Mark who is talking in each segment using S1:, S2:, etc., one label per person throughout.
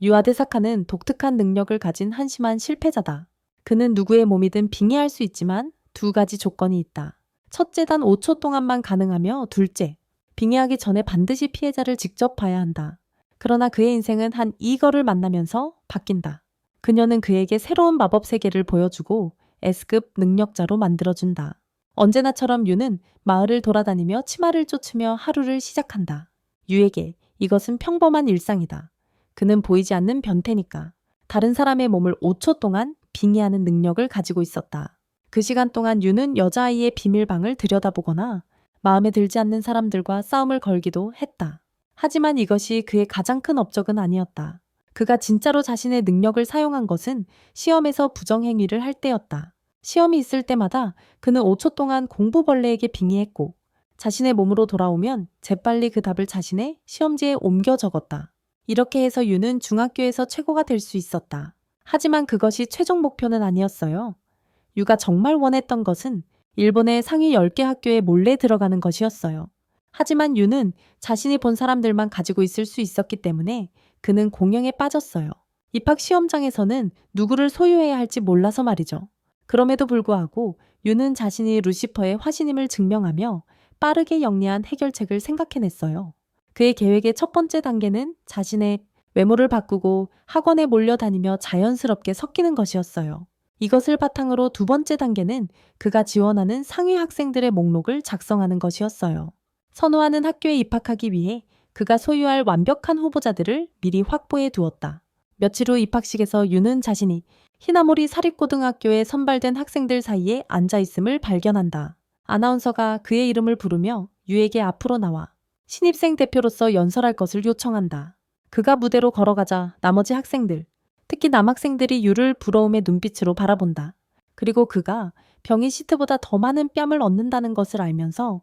S1: 유아데사카는 독특한 능력을 가진 한심한 실패자다. 그는 누구의 몸이든 빙의할 수 있지만 두 가지 조건이 있다. 첫째, 단 5초 동안만 가능하며 둘째, 빙의하기 전에 반드시 피해자를 직접 봐야 한다. 그러나 그의 인생은 한 이거를 만나면서 바뀐다. 그녀는 그에게 새로운 마법 세계를 보여주고 S급 능력자로 만들어준다. 언제나처럼 유는 마을을 돌아다니며 치마를 쫓으며 하루를 시작한다. 유에게 이것은 평범한 일상이다. 그는 보이지 않는 변태니까. 다른 사람의 몸을 5초 동안 빙의하는 능력을 가지고 있었다. 그 시간 동안 유는 여자아이의 비밀방을 들여다보거나 마음에 들지 않는 사람들과 싸움을 걸기도 했다. 하지만 이것이 그의 가장 큰 업적은 아니었다. 그가 진짜로 자신의 능력을 사용한 것은 시험에서 부정행위를 할 때였다. 시험이 있을 때마다 그는 5초 동안 공부벌레에게 빙의했고 자신의 몸으로 돌아오면 재빨리 그 답을 자신의 시험지에 옮겨 적었다. 이렇게 해서 유는 중학교에서 최고가 될 수 있었다. 하지만 그것이 최종 목표는 아니었어요. 유가 정말 원했던 것은 일본의 상위 10개 학교에 몰래 들어가는 것이었어요. 하지만 유는 자신이 본 사람들만 가지고 있을 수 있었기 때문에 그는 공영에 빠졌어요. 입학 시험장에서는 누구를 소유해야 할지 몰라서 말이죠. 그럼에도 불구하고 유는 자신이 루시퍼의 화신임을 증명하며 빠르게 영리한 해결책을 생각해냈어요. 그의 계획의 첫 번째 단계는 자신의 외모를 바꾸고 학원에 몰려다니며 자연스럽게 섞이는 것이었어요. 이것을 바탕으로 두 번째 단계는 그가 지원하는 상위 학생들의 목록을 작성하는 것이었어요. 선호하는 학교에 입학하기 위해 그가 소유할 완벽한 후보자들을 미리 확보해 두었다. 며칠 후 입학식에서 유는 자신이 히나모리 사립고등학교에 선발된 학생들 사이에 앉아 있음을 발견한다. 아나운서가 그의 이름을 부르며 유에게 앞으로 나와 신입생 대표로서 연설할 것을 요청한다. 그가 무대로 걸어가자 나머지 학생들, 특히 남학생들이 유를 부러움의 눈빛으로 바라본다. 그리고 그가 병인 시트보다 더 많은 뺨을 얻는다는 것을 알면서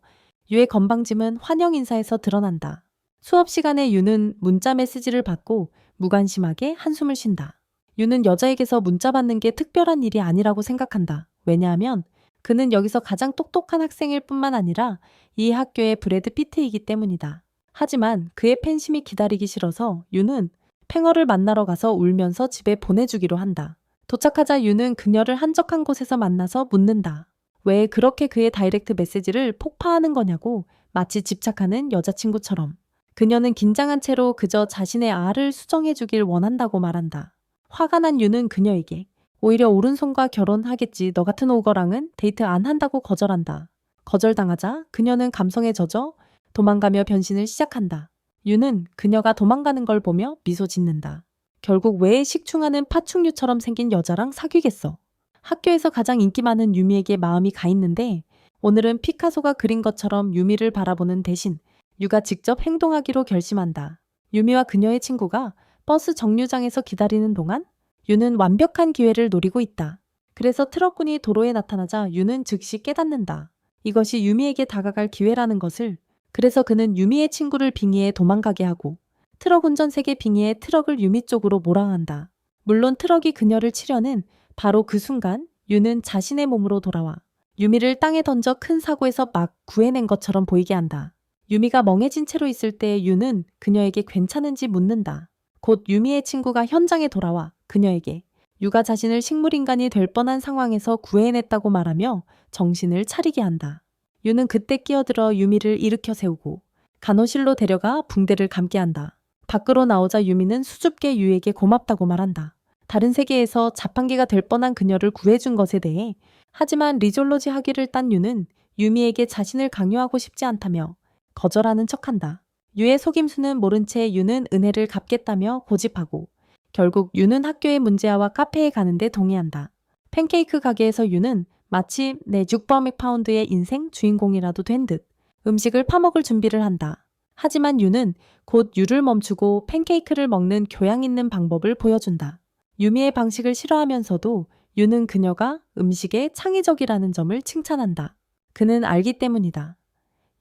S1: 유의 건방짐은 환영 인사에서 드러난다. 수업 시간에 유는 문자 메시지를 받고 무관심하게 한숨을 쉰다. 유는 여자에게서 문자 받는 게 특별한 일이 아니라고 생각한다. 왜냐하면 그는 여기서 가장 똑똑한 학생일 뿐만 아니라 이 학교의 브래드 피트이기 때문이다. 하지만 그의 팬심이 기다리기 싫어서 유는 팽어를 만나러 가서 울면서 집에 보내주기로 한다. 도착하자 유는 그녀를 한적한 곳에서 만나서 묻는다. 왜 그렇게 그의 다이렉트 메시지를 폭파하는 거냐고, 마치 집착하는 여자친구처럼. 그녀는 긴장한 채로 그저 자신의 알을 수정해주길 원한다고 말한다. 화가 난 유는 그녀에게 오히려 오른손과 결혼하겠지, 너 같은 오거랑은 데이트 안 한다고 거절한다. 거절당하자 그녀는 감성에 젖어 도망가며 변신을 시작한다. 유는 그녀가 도망가는 걸 보며 미소 짓는다. 결국 왜 식충하는 파충류처럼 생긴 여자랑 사귀겠어. 학교에서 가장 인기 많은 유미에게 마음이 가 있는데 오늘은 피카소가 그린 것처럼 유미를 바라보는 대신 유가 직접 행동하기로 결심한다. 유미와 그녀의 친구가 버스 정류장에서 기다리는 동안 유는 완벽한 기회를 노리고 있다. 그래서 트럭군이 도로에 나타나자 유는 즉시 깨닫는다. 이것이 유미에게 다가갈 기회라는 것을. 그래서 그는 유미의 친구를 빙의해 도망가게 하고 트럭 운전색의 빙의해 트럭을 유미 쪽으로 몰아간다. 물론 트럭이 그녀를 치려는 바로 그 순간 유는 자신의 몸으로 돌아와 유미를 땅에 던져 큰 사고에서 막 구해낸 것처럼 보이게 한다. 유미가 멍해진 채로 있을 때 유는 그녀에게 괜찮은지 묻는다. 곧 유미의 친구가 현장에 돌아와 그녀에게 유가 자신을 식물인간이 될 뻔한 상황에서 구해냈다고 말하며 정신을 차리게 한다. 유는 그때 끼어들어 유미를 일으켜 세우고 간호실로 데려가 붕대를 감게 한다. 밖으로 나오자 유미는 수줍게 유에게 고맙다고 말한다. 다른 세계에서 자판기가 될 뻔한 그녀를 구해준 것에 대해. 하지만 리졸로지 학위를 딴 유는 유미에게 자신을 강요하고 싶지 않다며 거절하는 척한다. 유의 속임수는 모른 채 유는 은혜를 갚겠다며 고집하고 결국 유는 학교의 문제아와 카페에 가는데 동의한다. 팬케이크 가게에서 유는 마치 내 600파운드의 인생 주인공이라도 된 듯 음식을 파먹을 준비를 한다. 하지만 유는 곧 유를 멈추고 팬케이크를 먹는 교양 있는 방법을 보여준다. 유미의 방식을 싫어하면서도 유는 그녀가 음식에 창의적이라는 점을 칭찬한다. 그는 알기 때문이다.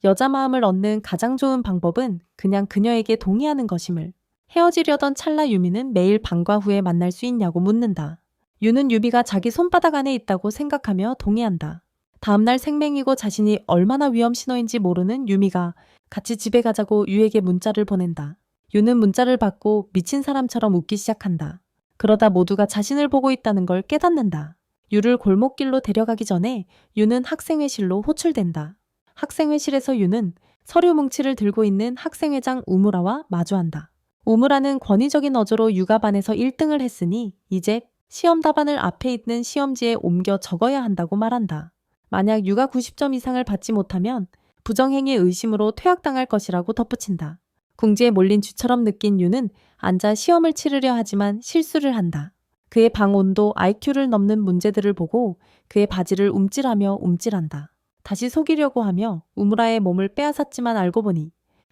S1: 여자 마음을 얻는 가장 좋은 방법은 그냥 그녀에게 동의하는 것임을. 헤어지려던 찰나 유미는 매일 방과 후에 만날 수 있냐고 묻는다. 유는 유미가 자기 손바닥 안에 있다고 생각하며 동의한다. 다음날 생맹이고 자신이 얼마나 위험 신호인지 모르는 유미가 같이 집에 가자고 유에게 문자를 보낸다. 유는 문자를 받고 미친 사람처럼 웃기 시작한다. 그러다 모두가 자신을 보고 있다는 걸 깨닫는다. 유를 골목길로 데려가기 전에 유는 학생회실로 호출된다. 학생회실에서 유는 서류 뭉치를 들고 있는 학생회장 우무라와 마주한다. 우무라는 권위적인 어조로 유가 반에서 1등을 했으니 이제 시험 답안을 앞에 있는 시험지에 옮겨 적어야 한다고 말한다. 만약 유가 90점 이상을 받지 못하면 부정행위 의심으로 퇴학당할 것이라고 덧붙인다. 궁지에 몰린 쥐처럼 느낀 유는 앉아 시험을 치르려 하지만 실수를 한다. 그의 방 온도 IQ를 넘는 문제들을 보고 그의 바지를 움찔한다. 다시 속이려고 하며 우무라의 몸을 빼앗았지만 알고 보니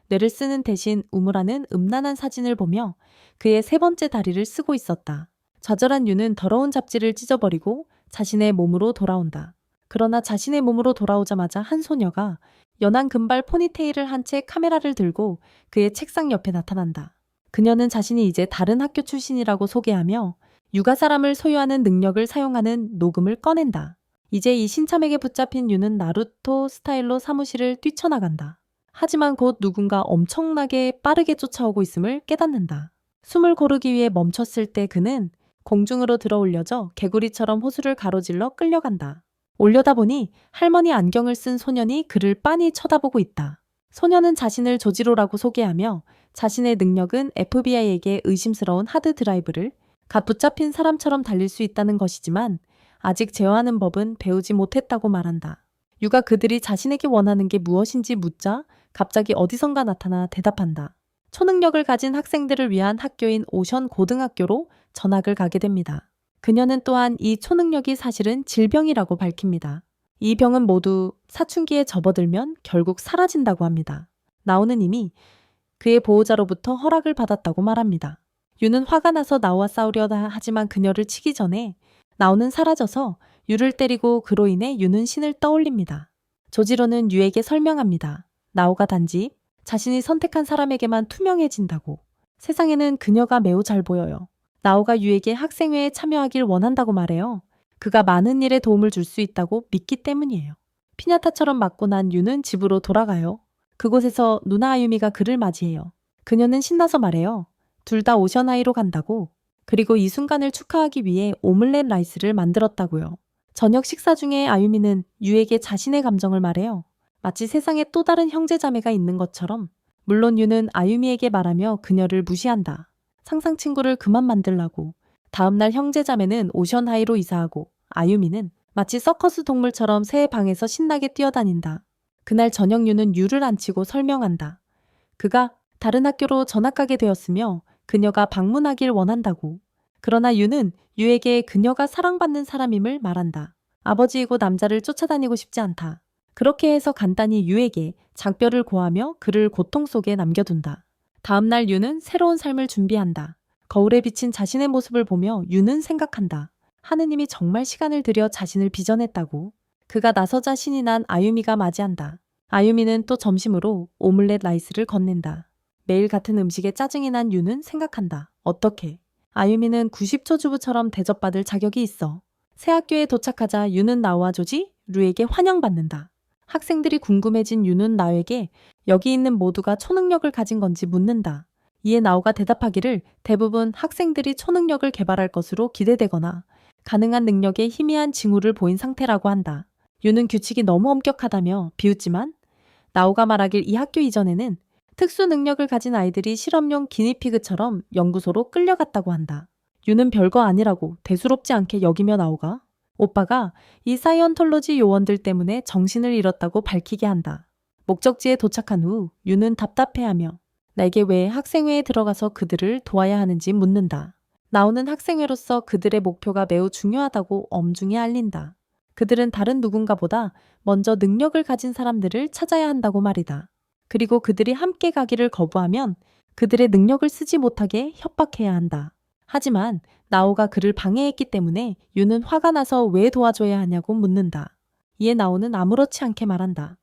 S1: 뇌를 쓰는 대신 우무라는 음란한 사진을 보며 그의 세 번째 다리를 쓰고 있었다. 좌절한 유는 더러운 잡지를 찢어버리고 자신의 몸으로 돌아온다. 그러나 자신의 몸으로 돌아오자마자 한 소녀가 연한 금발 포니테일을 한 채 카메라를 들고 그의 책상 옆에 나타난다. 그녀는 자신이 이제 다른 학교 출신이라고 소개하며 유가 사람을 소유하는 능력을 사용하는 녹음을 꺼낸다. 이제 이 신참에게 붙잡힌 유는 나루토 스타일로 사무실을 뛰쳐나간다. 하지만 곧 누군가 엄청나게 빠르게 쫓아오고 있음을 깨닫는다. 숨을 고르기 위해 멈췄을 때 그는 공중으로 들어 올려져 개구리처럼 호수를 가로질러 끌려간다. 올려다 보니 할머니 안경을 쓴 소년이 그를 빤히 쳐다보고 있다. 소년은 자신을 조지로라고 소개하며 자신의 능력은 FBI에게 의심스러운 하드 드라이브를 갓 붙잡힌 사람처럼 달릴 수 있다는 것이지만 아직 제어하는 법은 배우지 못했다고 말한다. 유가 그들이 자신에게 원하는 게 무엇인지 묻자 갑자기 어디선가 나타나 대답한다. 초능력을 가진 학생들을 위한 학교인 오션 고등학교로 전학을 가게 됩니다. 그녀는 또한 이 초능력이 사실은 질병이라고 밝힙니다. 이 병은 모두 사춘기에 접어들면 결국 사라진다고 합니다. 나오는 이미 그의 보호자로부터 허락을 받았다고 말합니다. 유는 화가 나서 나와 싸우려다 하지만 그녀를 치기 전에 나오는 사라져서 유를 때리고 그로 인해 유는 신을 떠올립니다. 조지로는 유에게 설명합니다. 나오가 단지 자신이 선택한 사람에게만 투명해진다고. 세상에는 그녀가 매우 잘 보여요. 나오가 유에게 학생회에 참여하길 원한다고 말해요. 그가 많은 일에 도움을 줄 수 있다고 믿기 때문이에요. 피냐타처럼 맞고 난 유는 집으로 돌아가요. 그곳에서 누나 아유미가 그를 맞이해요. 그녀는 신나서 말해요. 둘 다 오션하이로 간다고. 그리고 이 순간을 축하하기 위해 오믈렛 라이스를 만들었다고요. 저녁 식사 중에 아유미는 유에게 자신의 감정을 말해요. 마치 세상에 또 다른 형제자매가 있는 것처럼. 물론 유는 아유미에게 말하며 그녀를 무시한다. 상상 친구를 그만 만들라고. 다음날 형제자매는 오션하이로 이사하고 아유미는 마치 서커스 동물처럼 새 방에서 신나게 뛰어다닌다. 그날 저녁 유는 유를 안치고 설명한다. 그가 다른 학교로 전학가게 되었으며 그녀가 방문하길 원한다고. 그러나 유는 유에게 그녀가 사랑받는 사람임을 말한다. 아버지이고 남자를 쫓아다니고 싶지 않다. 그렇게 해서 간단히 유에게 장뼈를 고하며 그를 고통 속에 남겨둔다. 다음날 유는 새로운 삶을 준비한다. 거울에 비친 자신의 모습을 보며 유는 생각한다. 하느님이 정말 시간을 들여 자신을 빚어냈다고. 그가 나서자 신이 난 아유미가 맞이한다. 아유미는 또 점심으로 오믈렛 라이스를 건넨다. 매일 같은 음식에 짜증이 난 유는 생각한다. 어떻게? 아유미는 90초 주부처럼 대접받을 자격이 있어. 새 학교에 도착하자 유는 나와 조지, 루에게 환영받는다. 학생들이 궁금해진 유는 나에게 여기 있는 모두가 초능력을 가진 건지 묻는다. 이에 나오가 대답하기를 대부분 학생들이 초능력을 개발할 것으로 기대되거나 가능한 능력에 희미한 징후를 보인 상태라고 한다. 유는 규칙이 너무 엄격하다며 비웃지만 나오가 말하길 이 학교 이전에는 특수 능력을 가진 아이들이 실험용 기니피그처럼 연구소로 끌려갔다고 한다. 유는 별거 아니라고 대수롭지 않게 여기며 나오가 오빠가 이 사이언톨로지 요원들 때문에 정신을 잃었다고 밝히게 한다. 목적지에 도착한 후 유는 답답해하며 나에게 왜 학생회에 들어가서 그들을 도와야 하는지 묻는다. 나오는 학생회로서 그들의 목표가 매우 중요하다고 엄중히 알린다. 그들은 다른 누군가보다 먼저 능력을 가진 사람들을 찾아야 한다고 말이다. 그리고 그들이 함께 가기를 거부하면 그들의 능력을 쓰지 못하게 협박해야 한다. 하지만 나오가 그를 방해했기 때문에 유는 화가 나서 왜 도와줘야 하냐고 묻는다. 이에 나오는 아무렇지 않게 말한다.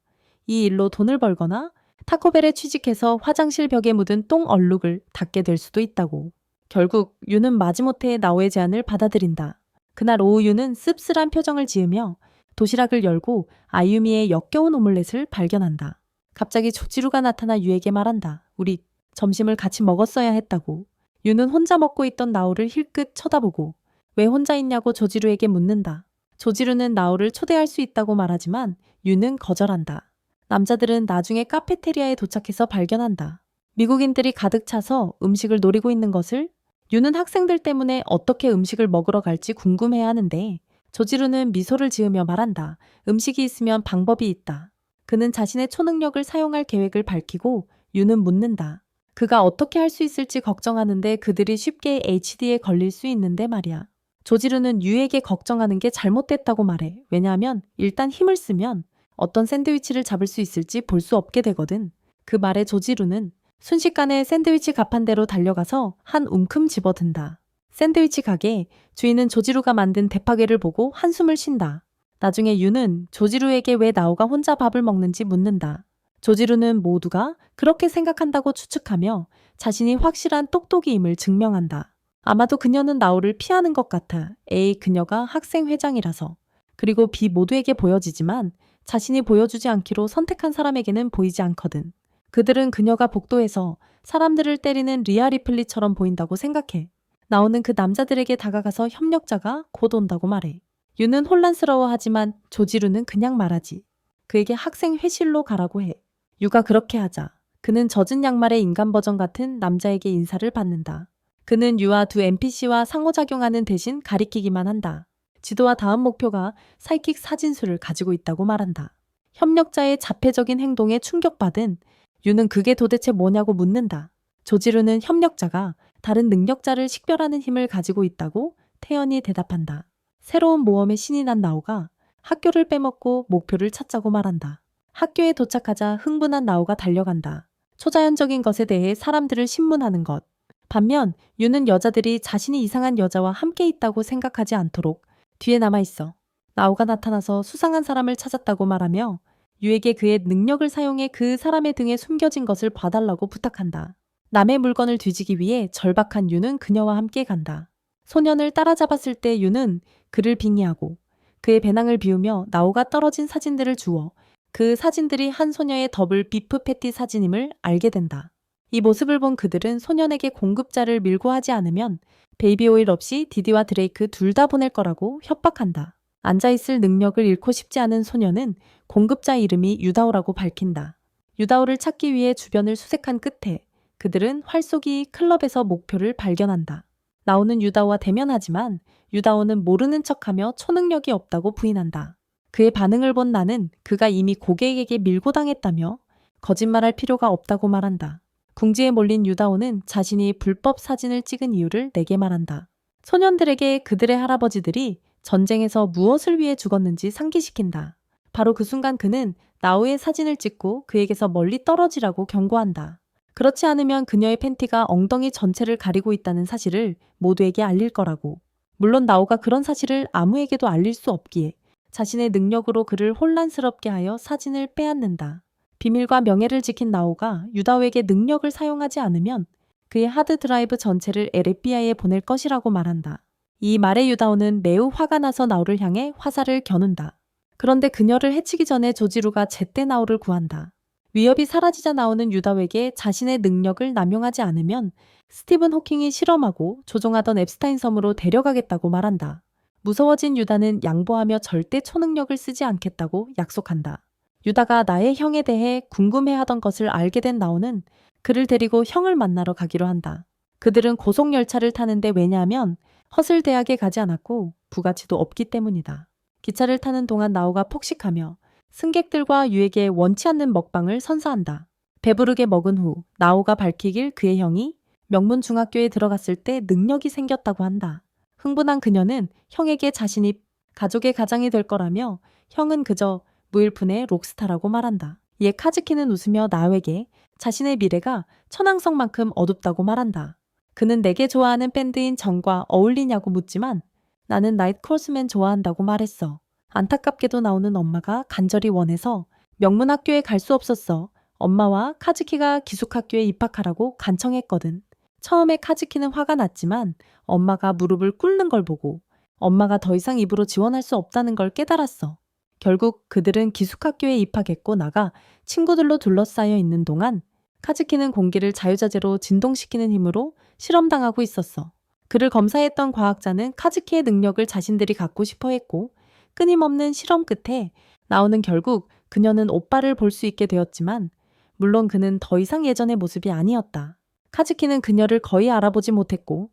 S1: 이 일로 돈을 벌거나 타코벨에 취직해서 화장실 벽에 묻은 똥 얼룩을 닦게 될 수도 있다고. 결국 유는 마지못해 나오의 제안을 받아들인다. 그날 오후 유는 씁쓸한 표정을 지으며 도시락을 열고 아유미의 역겨운 오믈렛을 발견한다. 갑자기 조지루가 나타나 유에게 말한다. 우리 점심을 같이 먹었어야 했다고. 유는 혼자 먹고 있던 나오를 힐끗 쳐다보고 왜 혼자 있냐고 조지루에게 묻는다. 조지루는 나오를 초대할 수 있다고 말하지만 유는 거절한다. 남자들은 나중에 카페테리아에 도착해서 발견한다. 미국인들이 가득 차서 음식을 노리고 있는 것을. 유는 학생들 때문에 어떻게 음식을 먹으러 갈지 궁금해야 하는데 조지루는 미소를 지으며 말한다. 음식이 있으면 방법이 있다. 그는 자신의 초능력을 사용할 계획을 밝히고 유는 묻는다. 그가 어떻게 할 수 있을지 걱정하는데 그들이 쉽게 HD에 걸릴 수 있는데 말이야. 조지루는 유에게 걱정하는 게 잘못됐다고 말해. 왜냐하면 일단 힘을 쓰면 어떤 샌드위치를 잡을 수 있을지 볼 수 없게 되거든. 그 말에 조지루는 순식간에 샌드위치 가판대로 달려가서 한 움큼 집어든다. 샌드위치 가게 주인은 조지루가 만든 대파게를 보고 한숨을 쉰다. 나중에 유는 조지루에게 왜 나오가 혼자 밥을 먹는지 묻는다. 조지루는 모두가 그렇게 생각한다고 추측하며 자신이 확실한 똑똑이임을 증명한다. 아마도 그녀는 나오를 피하는 것 같아. A, 그녀가 학생회장이라서. 그리고 B, 모두에게 보여지지만 자신이 보여주지 않기로 선택한 사람에게는 보이지 않거든. 그들은 그녀가 복도에서 사람들을 때리는 리아 리플리처럼 보인다고 생각해. 나오는 그 남자들에게 다가가서 협력자가 곧 온다고 말해. 유는 혼란스러워하지만 조지루는 그냥 말하지. 그에게 학생 회실로 가라고 해. 유가 그렇게 하자. 그는 젖은 양말의 인간 버전 같은 남자에게 인사를 받는다. 그는 유와 두 NPC와 상호작용하는 대신 가리키기만 한다. 지도와 다음 목표가 사이킥 사진수를 가지고 있다고 말한다. 협력자의 자폐적인 행동에 충격받은 유는 그게 도대체 뭐냐고 묻는다. 조지루는 협력자가 다른 능력자를 식별하는 힘을 가지고 있다고 태연히 대답한다. 새로운 모험에 신이 난 나오가 학교를 빼먹고 목표를 찾자고 말한다. 학교에 도착하자 흥분한 나오가 달려간다. 초자연적인 것에 대해 사람들을 신문하는 것. 반면 유는 여자들이 자신이 이상한 여자와 함께 있다고 생각하지 않도록 뒤에 남아있어. 나오가 나타나서 수상한 사람을 찾았다고 말하며 유에게 그의 능력을 사용해 그 사람의 등에 숨겨진 것을 봐달라고 부탁한다. 남의 물건을 뒤지기 위해 절박한 유는 그녀와 함께 간다. 소년을 따라잡았을 때 유는 그를 빙의하고 그의 배낭을 비우며 나오가 떨어진 사진들을 주워 그 사진들이 한 소녀의 더블 비프 패티 사진임을 알게 된다. 이 모습을 본 그들은 소년에게 공급자를 밀고 하지 않으면 베이비 오일 없이 디디와 드레이크 둘 다 보낼 거라고 협박한다. 앉아있을 능력을 잃고 싶지 않은 소년은 공급자 이름이 유다오라고 밝힌다. 유다오를 찾기 위해 주변을 수색한 끝에 그들은 활쏘기 클럽에서 목표를 발견한다. 나오는 유다오와 대면하지만 유다오는 모르는 척하며 초능력이 없다고 부인한다. 그의 반응을 본 나는 그가 이미 고객에게 밀고 당했다며 거짓말할 필요가 없다고 말한다. 궁지에 몰린 유다오는 자신이 불법 사진을 찍은 이유를 내게 말한다. 소년들에게 그들의 할아버지들이 전쟁에서 무엇을 위해 죽었는지 상기시킨다. 바로 그 순간 그는 나오의 사진을 찍고 그에게서 멀리 떨어지라고 경고한다. 그렇지 않으면 그녀의 팬티가 엉덩이 전체를 가리고 있다는 사실을 모두에게 알릴 거라고. 물론 나오가 그런 사실을 아무에게도 알릴 수 없기에 자신의 능력으로 그를 혼란스럽게 하여 사진을 빼앗는다. 비밀과 명예를 지킨 나오가 유다오에게 능력을 사용하지 않으면 그의 하드드라이브 전체를 LFBI에 보낼 것이라고 말한다. 이 말에 유다오는 매우 화가 나서 나오를 향해 화살을 겨눈다. 그런데 그녀를 해치기 전에 조지루가 제때 나오를 구한다. 위협이 사라지자 나오는 유다오에게 자신의 능력을 남용하지 않으면 스티븐 호킹이 실험하고 조종하던 앱스타인 섬으로 데려가겠다고 말한다. 무서워진 유다는 양보하며 절대 초능력을 쓰지 않겠다고 약속한다. 유다가 나의 형에 대해 궁금해하던 것을 알게 된 나오는 그를 데리고 형을 만나러 가기로 한다. 그들은 고속열차를 타는데 왜냐하면 허슬 대학에 가지 않았고 부가치도 없기 때문이다. 기차를 타는 동안 나오가 폭식하며 승객들과 유에게 원치 않는 먹방을 선사한다. 배부르게 먹은 후 나오가 밝히길 그의 형이 명문 중학교에 들어갔을 때 능력이 생겼다고 한다. 흥분한 그녀는 형에게 자신이 가족의 가장이 될 거라며 형은 그저 무일푼의 록스타라고 말한다. 이에 카즈키는 웃으며 나오에게 자신의 미래가 천왕성만큼 어둡다고 말한다. 그는 내게 좋아하는 밴드인 정과 어울리냐고 묻지만 나는 나이트크로스맨 좋아한다고 말했어. 안타깝게도 나오는 엄마가 간절히 원해서 명문학교에 갈 수 없었어. 엄마와 카즈키가 기숙학교에 입학하라고 간청했거든. 처음에 카즈키는 화가 났지만 엄마가 무릎을 꿇는 걸 보고 엄마가 더 이상 입으로 지원할 수 없다는 걸 깨달았어. 결국 그들은 기숙학교에 입학했고 나가 친구들로 둘러싸여 있는 동안 카즈키는 공기를 자유자재로 진동시키는 힘으로 실험당하고 있었어. 그를 검사했던 과학자는 카즈키의 능력을 자신들이 갖고 싶어 했고, 끊임없는 실험 끝에 나오는 결국 그녀는 오빠를 볼 수 있게 되었지만, 물론 그는 더 이상 예전의 모습이 아니었다. 카즈키는 그녀를 거의 알아보지 못했고,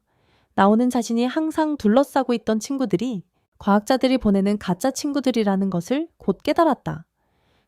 S1: 나오는 자신이 항상 둘러싸고 있던 친구들이 과학자들이 보내는 가짜 친구들이라는 것을 곧 깨달았다.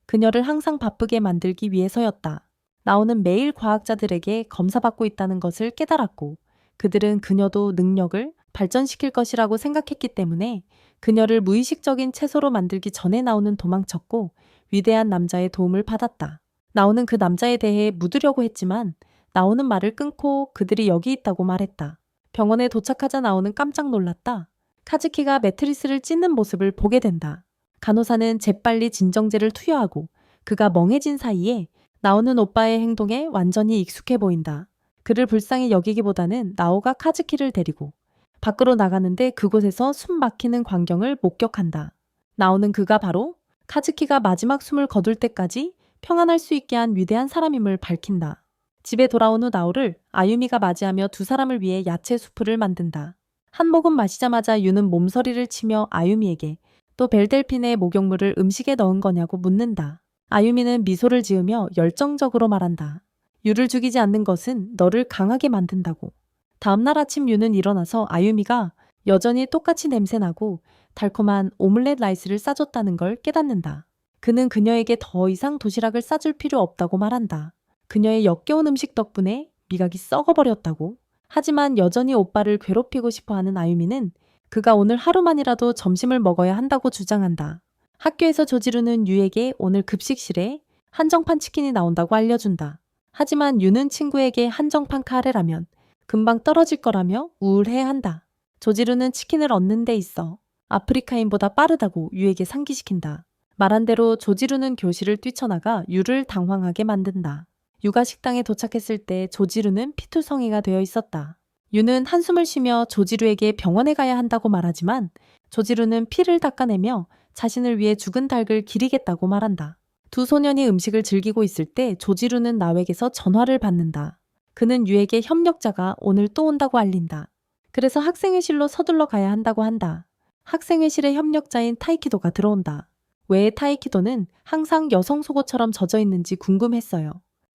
S1: 그녀를 항상 바쁘게 만들기 위해서였다. 나오는 매일 과학자들에게 검사받고 있다는 것을 깨달았고, 그들은 그녀도 능력을 발전시킬 것이라고 생각했기 때문에 그녀를 무의식적인 채소로 만들기 전에 나오는 도망쳤고, 위대한 남자의 도움을 받았다. 나오는 그 남자에 대해 묻으려고 했지만 나오는 말을 끊고 그들이 여기 있다고 말했다. 병원에 도착하자 나오는 깜짝 놀랐다. 카즈키가 매트리스를 찢는 모습을 보게 된다. 간호사는 재빨리 진정제를 투여하고 그가 멍해진 사이에 나오는 오빠의 행동에 완전히 익숙해 보인다. 그를 불쌍히 여기기보다는 나오가 카즈키를 데리고 밖으로 나가는데 그곳에서 숨 막히는 광경을 목격한다. 나오는 그가 바로 카즈키가 마지막 숨을 거둘 때까지 평안할 수 있게 한 위대한 사람임을 밝힌다. 집에 돌아온 후 나오를 아유미가 맞이하며 두 사람을 위해 야채 수프를 만든다. 한 모금 마시자마자 유는 몸서리를 치며 아유미에게 또 벨델핀의 목욕물을 음식에 넣은 거냐고 묻는다. 아유미는 미소를 지으며 열정적으로 말한다. 유를 죽이지 않는 것은 너를 강하게 만든다고. 다음날 아침 유는 일어나서 아유미가 여전히 똑같이 냄새나고 달콤한 오믈렛 라이스를 싸줬다는 걸 깨닫는다. 그는 그녀에게 더 이상 도시락을 싸줄 필요 없다고 말한다. 그녀의 역겨운 음식 덕분에 미각이 썩어버렸다고. 하지만 여전히 오빠를 괴롭히고 싶어하는 아유미는 그가 오늘 하루만이라도 점심을 먹어야 한다고 주장한다. 학교에서 조지루는 유에게 오늘 급식실에 한정판 치킨이 나온다고 알려준다. 하지만 유는 친구에게 한정판 카레라면 금방 떨어질 거라며 우울해한다. 조지루는 치킨을 얻는 데 있어 아프리카인보다 빠르다고 유에게 상기시킨다. 말한 대로 조지루는 교실을 뛰쳐나가 유를 당황하게 만든다. 유가 식당에 도착했을 때 조지루는 피투성이가 되어 있었다. 유는 한숨을 쉬며 조지루에게 병원에 가야 한다고 말하지만 조지루는 피를 닦아내며 자신을 위해 죽은 닭을 기리겠다고 말한다. 두 소년이 음식을 즐기고 있을 때 조지루는 나에게서 전화를 받는다. 그는 유에게 협력자가 오늘 또 온다고 알린다. 그래서 학생회실로 서둘러 가야 한다고 한다. 학생회실의 협력자인 타이키도가 들어온다. 왜 타이키도는 항상 여성 속옷처럼 젖어 있는지 궁금했어요.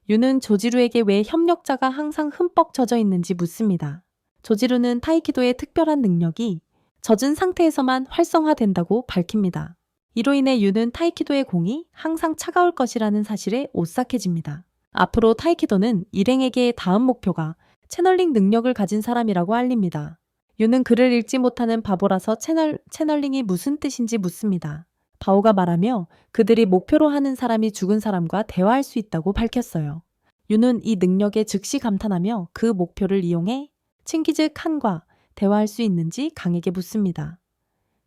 S1: 유는 조지루에게 왜 협력자가 항상 흠뻑 젖어 있는지 묻습니다. 조지루는 타이키도의 특별한 능력이 젖은 상태에서만 활성화된다고 밝힙니다. 이로 인해 유는 타이키도의 공이 항상 차가울 것이라는 사실에 오싹해집니다. 앞으로 타이키도는 일행에게 다음 목표가 채널링 능력을 가진 사람이라고 알립니다. 유는 글을 읽지 못하는 바보라서 채널링이 무슨 뜻인지 묻습니다. 바오가 말하며 그들이 목표로 하는 사람이 죽은 사람과 대화할 수 있다고 밝혔어요. 유는 이 능력에 즉시 감탄하며 그 목표를 이용해 칭기즈 칸과 대화할 수 있는지 강에게 묻습니다.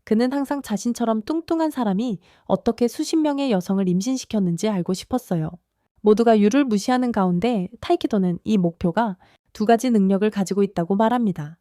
S1: 그는 항상 자신처럼 뚱뚱한 사람이 어떻게 수십 명의 여성을 임신시켰는지 알고 싶었어요. 모두가 유를 무시하는 가운데 타이키도는 이 목표가 두 가지 능력을 가지고 있다고 말합니다.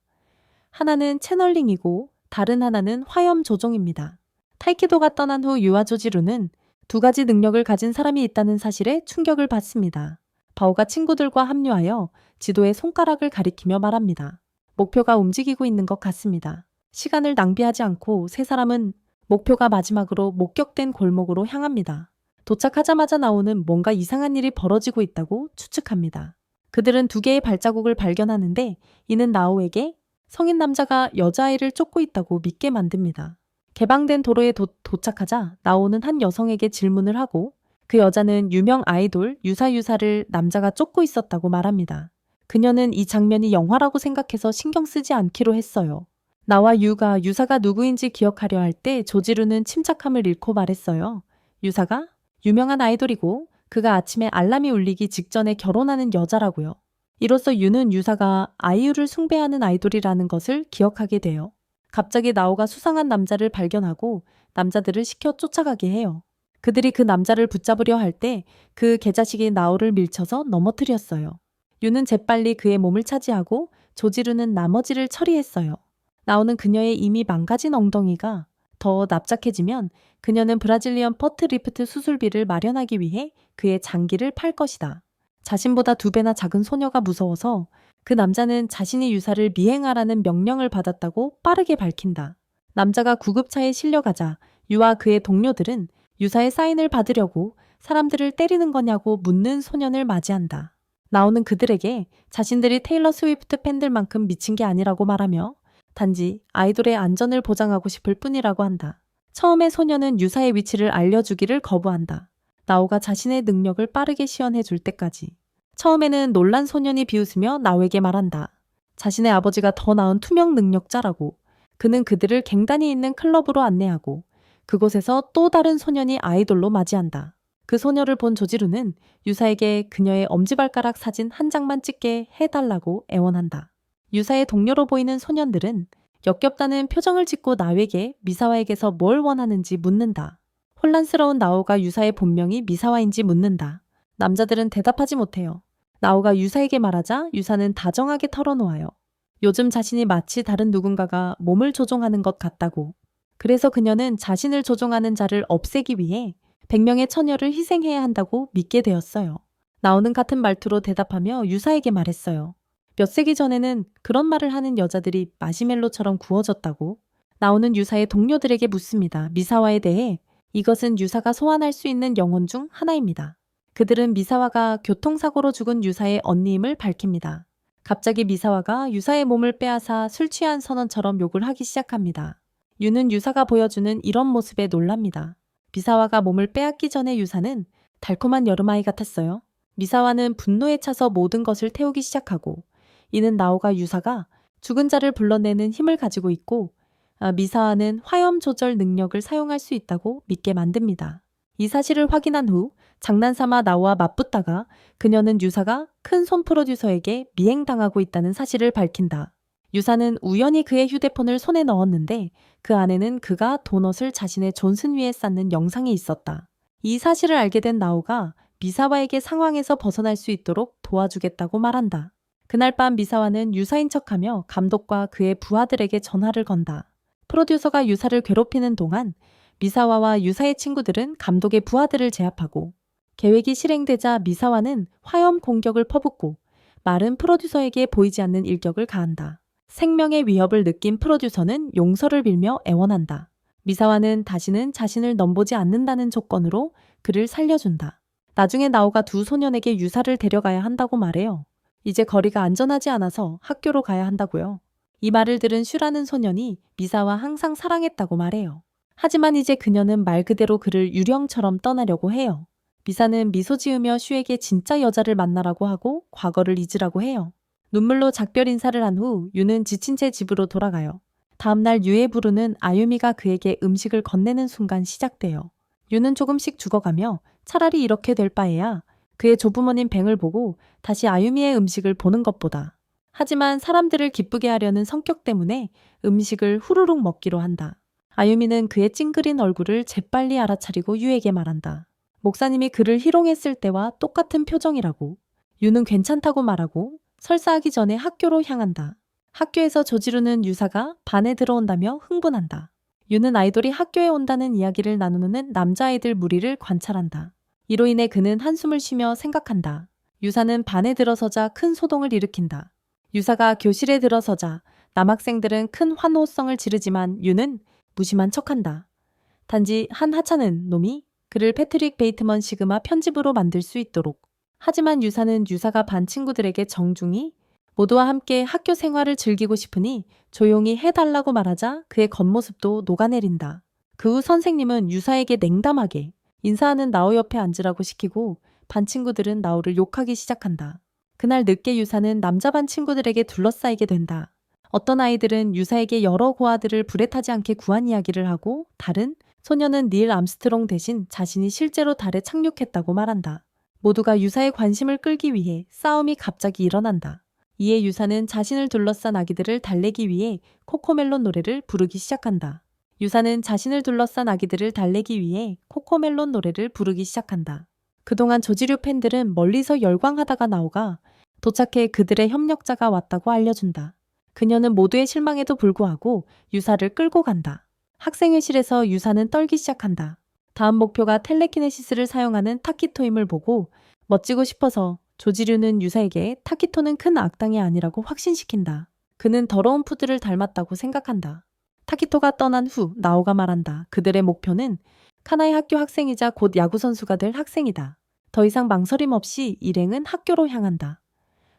S1: 하나는 채널링이고 다른 하나는 화염 조종입니다. 타이키도가 떠난 후 유와 조지루는 두 가지 능력을 가진 사람이 있다는 사실에 충격을 받습니다. 바오가 친구들과 합류하여 지도에 손가락을 가리키며 말합니다. 목표가 움직이고 있는 것 같습니다. 시간을 낭비하지 않고 세 사람은 목표가 마지막으로 목격된 골목으로 향합니다. 도착하자마자 나오는 뭔가 이상한 일이 벌어지고 있다고 추측합니다. 그들은 두 개의 발자국을 발견하는데 이는 나오에게 성인 남자가 여자아이를 쫓고 있다고 믿게 만듭니다. 개방된 도로에 도착하자 나오는 한 여성에게 질문을 하고 그 여자는 유명 아이돌 유사유사를 남자가 쫓고 있었다고 말합니다. 그녀는 이 장면이 영화라고 생각해서 신경 쓰지 않기로 했어요. 나와 유가 유사가 누구인지 기억하려 할 때 조지루는 침착함을 잃고 말했어요. 유사가? 유명한 아이돌이고 그가 아침에 알람이 울리기 직전에 결혼하는 여자라고요. 이로써 유는 유사가 아이유를 숭배하는 아이돌이라는 것을 기억하게 돼요. 갑자기 나오가 수상한 남자를 발견하고 남자들을 시켜 쫓아가게 해요. 그들이 그 남자를 붙잡으려 할 때 그 개자식이 나오를 밀쳐서 넘어뜨렸어요. 유는 재빨리 그의 몸을 차지하고 조지루는 나머지를 처리했어요. 나오는 그녀의 이미 망가진 엉덩이가 더 납작해지면 그녀는 브라질리언 퍼트 리프트 수술비를 마련하기 위해 그의 장기를 팔 것이다. 자신보다 2배나 작은 소녀가 무서워서 그 남자는 자신이 유사를 미행하라는 명령을 받았다고 빠르게 밝힌다. 남자가 구급차에 실려가자 유와 그의 동료들은 유사의 사인을 받으려고 사람들을 때리는 거냐고 묻는 소년을 맞이한다. 나오는 그들에게 자신들이 테일러 스위프트 팬들만큼 미친 게 아니라고 말하며 단지 아이돌의 안전을 보장하고 싶을 뿐이라고 한다. 처음에 소년은 유사의 위치를 알려주기를 거부한다. 나오가 자신의 능력을 빠르게 시연해 줄 때까지. 처음에는 놀란 소년이 비웃으며 나오에게 말한다. 자신의 아버지가 더 나은 투명 능력자라고. 그는 그들을 갱단이 있는 클럽으로 안내하고 그곳에서 또 다른 소년이 아이돌로 맞이한다. 그 소녀를 본 조지루는 유사에게 그녀의 엄지발가락 사진 한 장만 찍게 해달라고 애원한다. 유사의 동료로 보이는 소년들은 역겹다는 표정을 짓고 나오에게 미사와에게서 뭘 원하는지 묻는다. 혼란스러운 나오가 유사의 본명이 미사와인지 묻는다. 남자들은 대답하지 못해요. 나오가 유사에게 말하자 유사는 다정하게 털어놓아요. 요즘 자신이 마치 다른 누군가가 몸을 조종하는 것 같다고. 그래서 그녀는 자신을 조종하는 자를 없애기 위해 100명의 처녀를 희생해야 한다고 믿게 되었어요. 나오는 같은 말투로 대답하며 유사에게 말했어요. 몇 세기 전에는 그런 말을 하는 여자들이 마시멜로처럼 구워졌다고. 나오는 유사의 동료들에게 묻습니다. 미사와에 대해. 이것은 유사가 소환할 수 있는 영혼 중 하나입니다. 그들은 미사와가 교통사고로 죽은 유사의 언니임을 밝힙니다. 갑자기 미사와가 유사의 몸을 빼앗아 술 취한 선원처럼 욕을 하기 시작합니다. 유는 유사가 보여주는 이런 모습에 놀랍니다. 미사와가 몸을 빼앗기 전에 유사는 달콤한 여름아이 같았어요. 미사와는 분노에 차서 모든 것을 태우기 시작하고 이는 나오가 유사가 죽은 자를 불러내는 힘을 가지고 있고 미사와는 화염 조절 능력을 사용할 수 있다고 믿게 만듭니다. 이 사실을 확인한 후 장난삼아 나오와 맞붙다가 그녀는 유사가 큰 손 프로듀서에게 미행당하고 있다는 사실을 밝힌다. 유사는 우연히 그의 휴대폰을 손에 넣었는데 그 안에는 그가 도넛을 자신의 존슨 위에 쌓는 영상이 있었다. 이 사실을 알게 된 나오가 미사와에게 상황에서 벗어날 수 있도록 도와주겠다고 말한다. 그날 밤 미사와는 유사인 척하며 감독과 그의 부하들에게 전화를 건다. 프로듀서가 유사를 괴롭히는 동안 미사와와 유사의 친구들은 감독의 부하들을 제압하고 계획이 실행되자 미사와는 화염 공격을 퍼붓고 말은 프로듀서에게 보이지 않는 일격을 가한다. 생명의 위협을 느낀 프로듀서는 용서를 빌며 애원한다. 미사와는 다시는 자신을 넘보지 않는다는 조건으로 그를 살려준다. 나중에 나오가 2 소년에게 유사를 데려가야 한다고 말해요. 이제 거리가 안전하지 않아서 학교로 가야 한다고요. 이 말을 들은 슈라는 소년이 미사와 항상 사랑했다고 말해요. 하지만 이제 그녀는 말 그대로 그를 유령처럼 떠나려고 해요. 미사는 미소 지으며 슈에게 진짜 여자를 만나라고 하고 과거를 잊으라고 해요. 눈물로 작별 인사를 한 후 유는 지친 채 집으로 돌아가요. 다음날 유의 부르는 아유미가 그에게 음식을 건네는 순간 시작돼요. 유는 조금씩 죽어가며 차라리 이렇게 될 바에야 그의 조부모님 뱅을 보고 다시 아유미의 음식을 보는 것보다. 하지만 사람들을 기쁘게 하려는 성격 때문에 음식을 후루룩 먹기로 한다. 아유미는 그의 찡그린 얼굴을 재빨리 알아차리고 유에게 말한다. 목사님이 그를 희롱했을 때와 똑같은 표정이라고. 유는 괜찮다고 말하고 설사하기 전에 학교로 향한다. 학교에서 조지루는 유사가 반에 들어온다며 흥분한다. 유는 아이돌이 학교에 온다는 이야기를 나누는 남자아이들 무리를 관찰한다. 이로 인해 그는 한숨을 쉬며 생각한다. 유사는 반에 들어서자 큰 소동을 일으킨다. 유사가 교실에 들어서자 남학생들은 큰 환호성을 지르지만 유는 무심한 척한다. 단지 한 하찮은 놈이 그를 패트릭 베이트먼 시그마 편집으로 만들 수 있도록. 하지만 유사는 유사가 반 친구들에게 정중히 모두와 함께 학교 생활을 즐기고 싶으니 조용히 해달라고 말하자 그의 겉모습도 녹아내린다. 그 후 선생님은 유사에게 냉담하게 인사하는 나오 옆에 앉으라고 시키고 반 친구들은 나오를 욕하기 시작한다. 그날 늦게 유사는 남자 반 친구들에게 둘러싸이게 된다. 어떤 아이들은 유사에게 여러 고아들을 불에 타지 않게 구한 이야기를 하고 다른 소녀는 닐 암스트롱 대신 자신이 실제로 달에 착륙했다고 말한다. 모두가 유사의 관심을 끌기 위해 싸움이 갑자기 일어난다. 이에 유사는 자신을 둘러싼 아기들을 달래기 위해 코코멜론 노래를 부르기 시작한다. 유사는 자신을 둘러싼 아기들을 달래기 위해 코코멜론 노래를 부르기 시작한다. 그동안 조지류 팬들은 멀리서 열광하다가 나오가 도착해 그들의 협력자가 왔다고 알려준다. 그녀는 모두의 실망에도 불구하고 유사를 끌고 간다. 학생회실에서 유사는 떨기 시작한다. 다음 목표가 텔레키네시스를 사용하는 타키토임을 보고 멋지고 싶어서 조지류는 유사에게 타키토는 큰 악당이 아니라고 확신시킨다. 그는 더러운 푸드를 닮았다고 생각한다. 타키토가 떠난 후 나오가 말한다. 그들의 목표는 카나의 학교 학생이자 곧 야구선수가 될 학생이다. 더 이상 망설임 없이 일행은 학교로 향한다.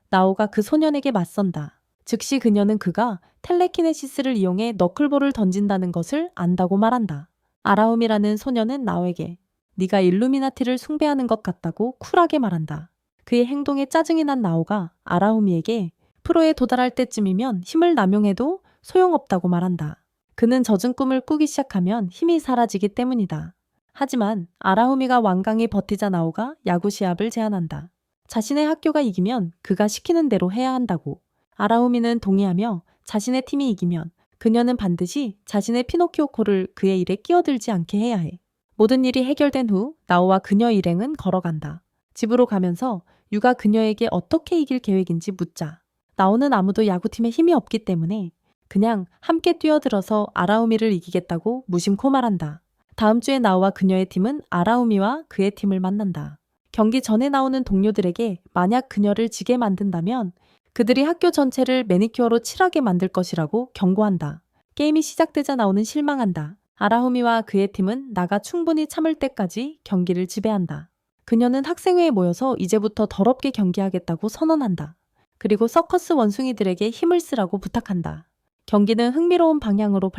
S1: 나오가 그 소년에게 맞선다. 즉시 그녀는 그가 텔레키네시스를 이용해 너클볼을 던진다는 것을 안다고 말한다. 아라움이라는 소년은 나오에게 네가 일루미나티를 숭배하는 것 같다고 쿨하게 말한다. 그의 행동에 짜증이 난 나오가 아라우미에게 프로에 도달할 때쯤이면 힘을 남용해도 소용없다고 말한다. 그는 젖은 꿈을 꾸기 시작하면 힘이 사라지기 때문이다. 하지만 아라우미가 완강히 버티자 나오가 야구 시합을 제안한다. 자신의 학교가 이기면 그가 시키는 대로 해야 한다고. 아라우미는 동의하며 자신의 팀이 이기면 그녀는 반드시 자신의 피노키오 코를 그의 일에 끼어들지 않게 해야 해. 모든 일이 해결된 후 나오와 그녀 일행은 걸어간다. 집으로 가면서 유가 그녀에게 어떻게 이길 계획인지 묻자. 나오는 아무도 야구팀에 힘이 없기 때문에 그냥 함께 뛰어들어서 아라우미를 이기겠다고 무심코 말한다. 다음 주에 나오와 그녀의 팀은 아라우미와 그의 팀을 만난다. 경기 전에 나오는 동료들에게 만약 그녀를 지게 만든다면 그들이 학교 전체를 매니큐어로 칠하게 만들 것이라고 경고한다. 게임이 시작되자 나오는 실망한다. 아라우미와 그의 팀은 나가 충분히 참을 때까지 경기를 지배한다. 그녀는 학생회에 모여서 이제부터 더럽게 경기하겠다고 선언한다. 그리고 서커스 원숭이들에게 힘을 쓰라고 부탁한다. 경기는 흥미로운 방향으로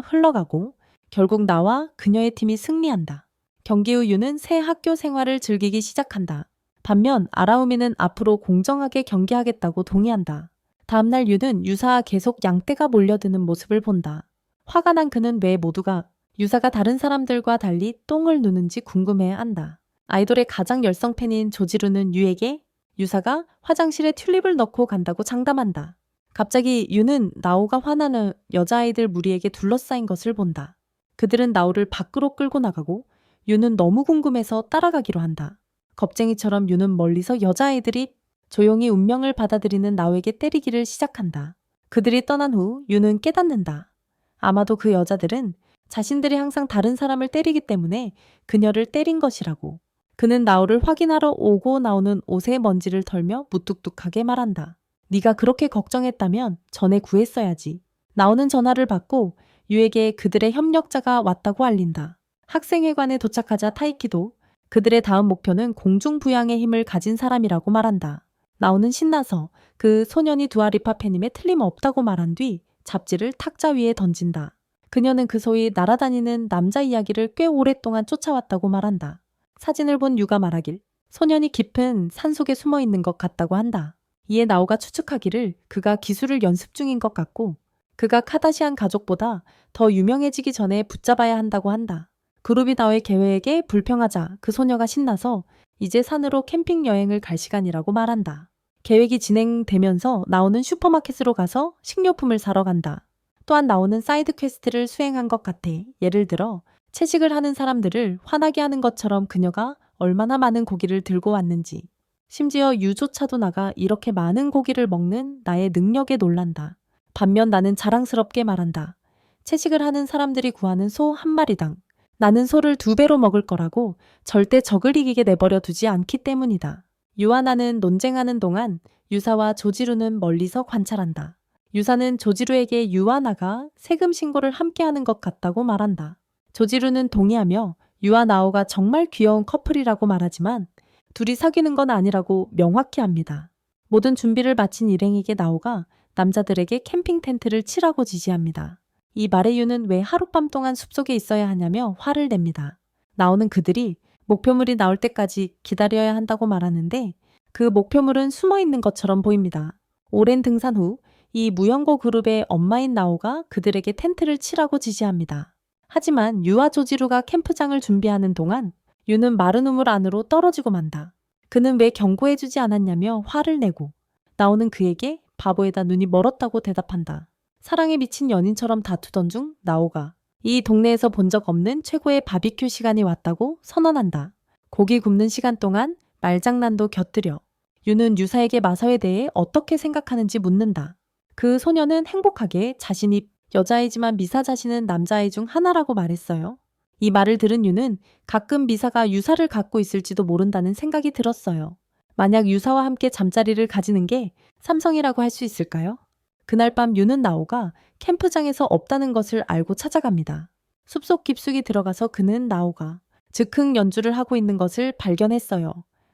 S1: 흘러가고 결국 나와 그녀의 팀이 승리한다. 경기 후 유는 새 학교 생활을 즐기기 시작한다. 반면 아라우미는 앞으로 공정하게 경기하겠다고 동의한다. 다음날 유는 유사와 계속 양떼가 몰려드는 모습을 본다. 화가 난 그는 왜 모두가 유사가 다른 사람들과 달리 똥을 누는지 궁금해한다. 아이돌의 가장 열성 팬인 조지루는 유에게 유사가 화장실에 튤립을 넣고 간다고 장담한다. 갑자기 유는 나오가 화나는 여자아이들 무리에게 둘러싸인 것을 본다. 그들은 나오를 밖으로 끌고 나가고 유는 너무 궁금해서 따라가기로 한다. 겁쟁이처럼 유는 멀리서 여자아이들이 조용히 운명을 받아들이는 나오에게 때리기를 시작한다. 그들이 떠난 후 유는 깨닫는다. 아마도 그 여자들은 자신들이 항상 다른 사람을 때리기 때문에 그녀를 때린 것이라고. 그는 나오를 확인하러 오고 나오는 옷에 먼지를 털며 무뚝뚝하게 말한다. 네가 그렇게 걱정했다면 전에 구했어야지. 나오는 전화를 받고 유에게 그들의 협력자가 왔다고 알린다. 학생회관에 도착하자 타이키도 그들의 다음 목표는 공중부양의 힘을 가진 사람이라고 말한다. 나오는 신나서 그 소년이 두아리파 팬임에 틀림없다고 말한 뒤 잡지를 탁자 위에 던진다. 그녀는 그 소위 날아다니는 남자 이야기를 꽤 오랫동안 쫓아왔다고 말한다. 사진을 본 유가 말하길 소년이 깊은 산속에 숨어 있는 것 같다고 한다. 이에 나오가 추측하기를 그가 기술을 연습 중인 것 같고 그가 카다시안 가족보다 더 유명해지기 전에 붙잡아야 한다고 한다. 그룹이 나오의 계획에 불평하자 그 소녀가 신나서 이제 산으로 캠핑 여행을 갈 시간이라고 말한다. 계획이 진행되면서 나오는 슈퍼마켓으로 가서 식료품을 사러 간다. 또한 나오는 사이드 퀘스트를 수행한 것 같아. 예를 들어 채식을 하는 사람들을 화나게 하는 것처럼 그녀가 얼마나 많은 고기를 들고 왔는지. 심지어 유조차도 나가 이렇게 많은 고기를 먹는 나의 능력에 놀란다. 반면 나는 자랑스럽게 말한다. 채식을 하는 사람들이 구하는 소 한 마리당. 나는 소를 2배로 먹을 거라고 절대 적을 이기게 내버려 두지 않기 때문이다. 유와 나는 논쟁하는 동안 유사와 조지루는 멀리서 관찰한다. 유사는 조지루에게 유와 나가 세금 신고를 함께 하는 것 같다고 말한다. 조지루는 동의하며 유와 나오가 정말 귀여운 커플이라고 말하지만 둘이 사귀는 건 아니라고 명확히 합니다. 모든 준비를 마친 일행에게 나오가 남자들에게 캠핑 텐트를 치라고 지시합니다. 이 말의 유는 왜 하룻밤 동안 숲속에 있어야 하냐며 화를 냅니다. 나오는 그들이 목표물이 나올 때까지 기다려야 한다고 말하는데 그 목표물은 숨어 있는 것처럼 보입니다. 오랜 등산 후 이 무연고 그룹의 엄마인 나오가 그들에게 텐트를 치라고 지시합니다. 하지만 유와 조지루가 캠프장을 준비하는 동안 유는 마른 우물 안으로 떨어지고 만다. 그는 왜 경고해주지 않았냐며 화를 내고 나오는 그에게 바보에다 눈이 멀었다고 대답한다. 사랑에 미친 연인처럼 다투던 중 나오가 이 동네에서 본 적 없는 최고의 바비큐 시간이 왔다고 선언한다. 고기 굽는 시간 동안 말장난도 곁들여 유는 유사에게 마사에 대해 어떻게 생각하는지 묻는다. 그 소녀는 행복하게 자신이 여자이지만 미사 자신은 남자아이 중 하나라고 말했어요. 이 말을 들은 유는 가끔 미사가 유사를 갖고 있을지도 모른다는 생각이 들었어요. 만약 유사와 함께 잠자리를 가지는 게 삼성이라고 할 수 있을까요? 그날 밤 유는 나오가 캠프장에서 없다는 것을 알고 찾아갑니다. 숲속 깊숙이 들어가서 그는 나오가 즉흥 연주를 하고 있는 것을 발견했어요.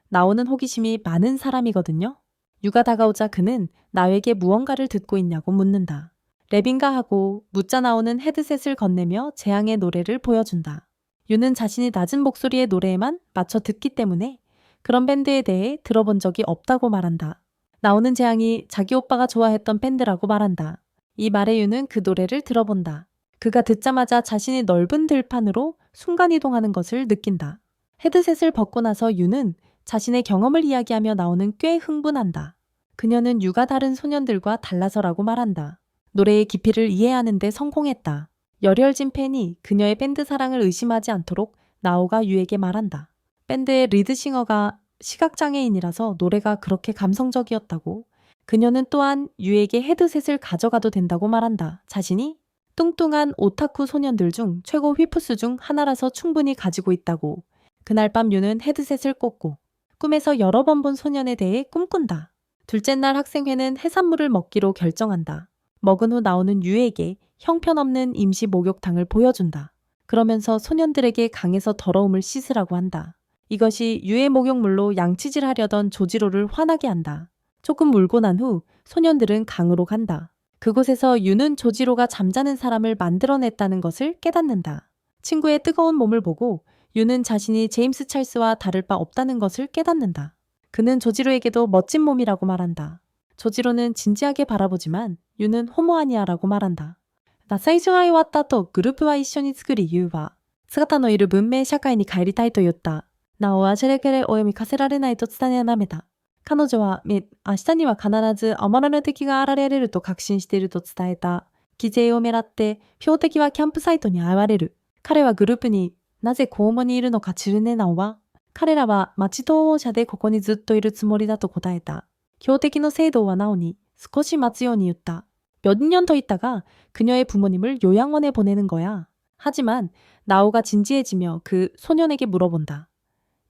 S1: 나오는 호기심이 많은 사람이거든요. 유가 다가오자 그는 나에게 무언가를 듣고 있냐고 묻는다. 랩인가 하고 묻자 나오는 헤드셋을 건네며 재앙의 노래를 보여준다. 유는 자신이 낮은 목소리의 노래에만 맞춰 듣기 때문에 그런 밴드에 대해 들어본 적이 없다고 말한다. 나오는 재앙이 자기 오빠가 좋아했던 밴드라고 말한다. 이 말에 유는 그 노래를 들어본다. 그가 듣자마자 자신이 넓은 들판으로 순간이동하는 것을 느낀다. 헤드셋을 벗고 나서 유는 자신의 경험을 이야기하며 나오는 꽤 흥분한다. 그녀는 유가 다른 소년들과 달라서라고 말한다. 노래의 깊이를 이해하는 데 성공했다. 열혈진 팬이 그녀의 밴드 사랑을 의심하지 않도록 나오가 유에게 말한다. 밴드의 리드싱어가 시각장애인이라서 노래가 그렇게 감성적이었다고. 그녀는 또한 유에게 헤드셋을 가져가도 된다고 말한다. 자신이 뚱뚱한 오타쿠 소년들 중 최고 휘프스 중 하나라서 충분히 가지고 있다고. 그날 밤 유는 헤드셋을 꽂고 꿈에서 여러 번 본 소년에 대해 꿈꾼다. 둘째 날 학생회는 해산물을 먹기로 결정한다. 먹은 후 나오는 유에게 형편없는 임시 목욕탕을 보여준다. 그러면서 소년들에게 강에서 더러움을 씻으라고 한다. 이것이 유의 목욕물로 양치질하려던 조지로를 화나게 한다. 조금 물고 난 후 소년들은 강으로 간다. 그곳에서 유는 조지로가 잠자는 사람을 만들어냈다는 것을 깨닫는다. 친구의 뜨거운 몸을 보고 유는 자신이 제임스 찰스와 다를 바 없다는 것을 깨닫는다. 그는 조지로에게도 멋진 몸이라고 말한다. 조지로는 진지하게 바라보지만 유는 호모아니아라고 말한다. 最初は終わった後、グループは一緒に作り、ユーは姿のいる文明社会に帰りたいと言った。なお、あじれけれお読み課せられないと伝えなめた。彼女は、明日には必ずあまらぬ敵が現れると確信していると伝えた。機勢を狙って、標的はキャンプサイトに現れる。彼はグループになぜ校門にいるのか知るねなおは、彼らは町逃亡者でここにずっといるつもりだと答えた。標的の聖堂はなおに少し待つように言った。몇 년 더 있다가 그녀의 부모님을 요양원에 보내는 거야. 하지만 나오가 진지해지며 그 소년에게 물어본다.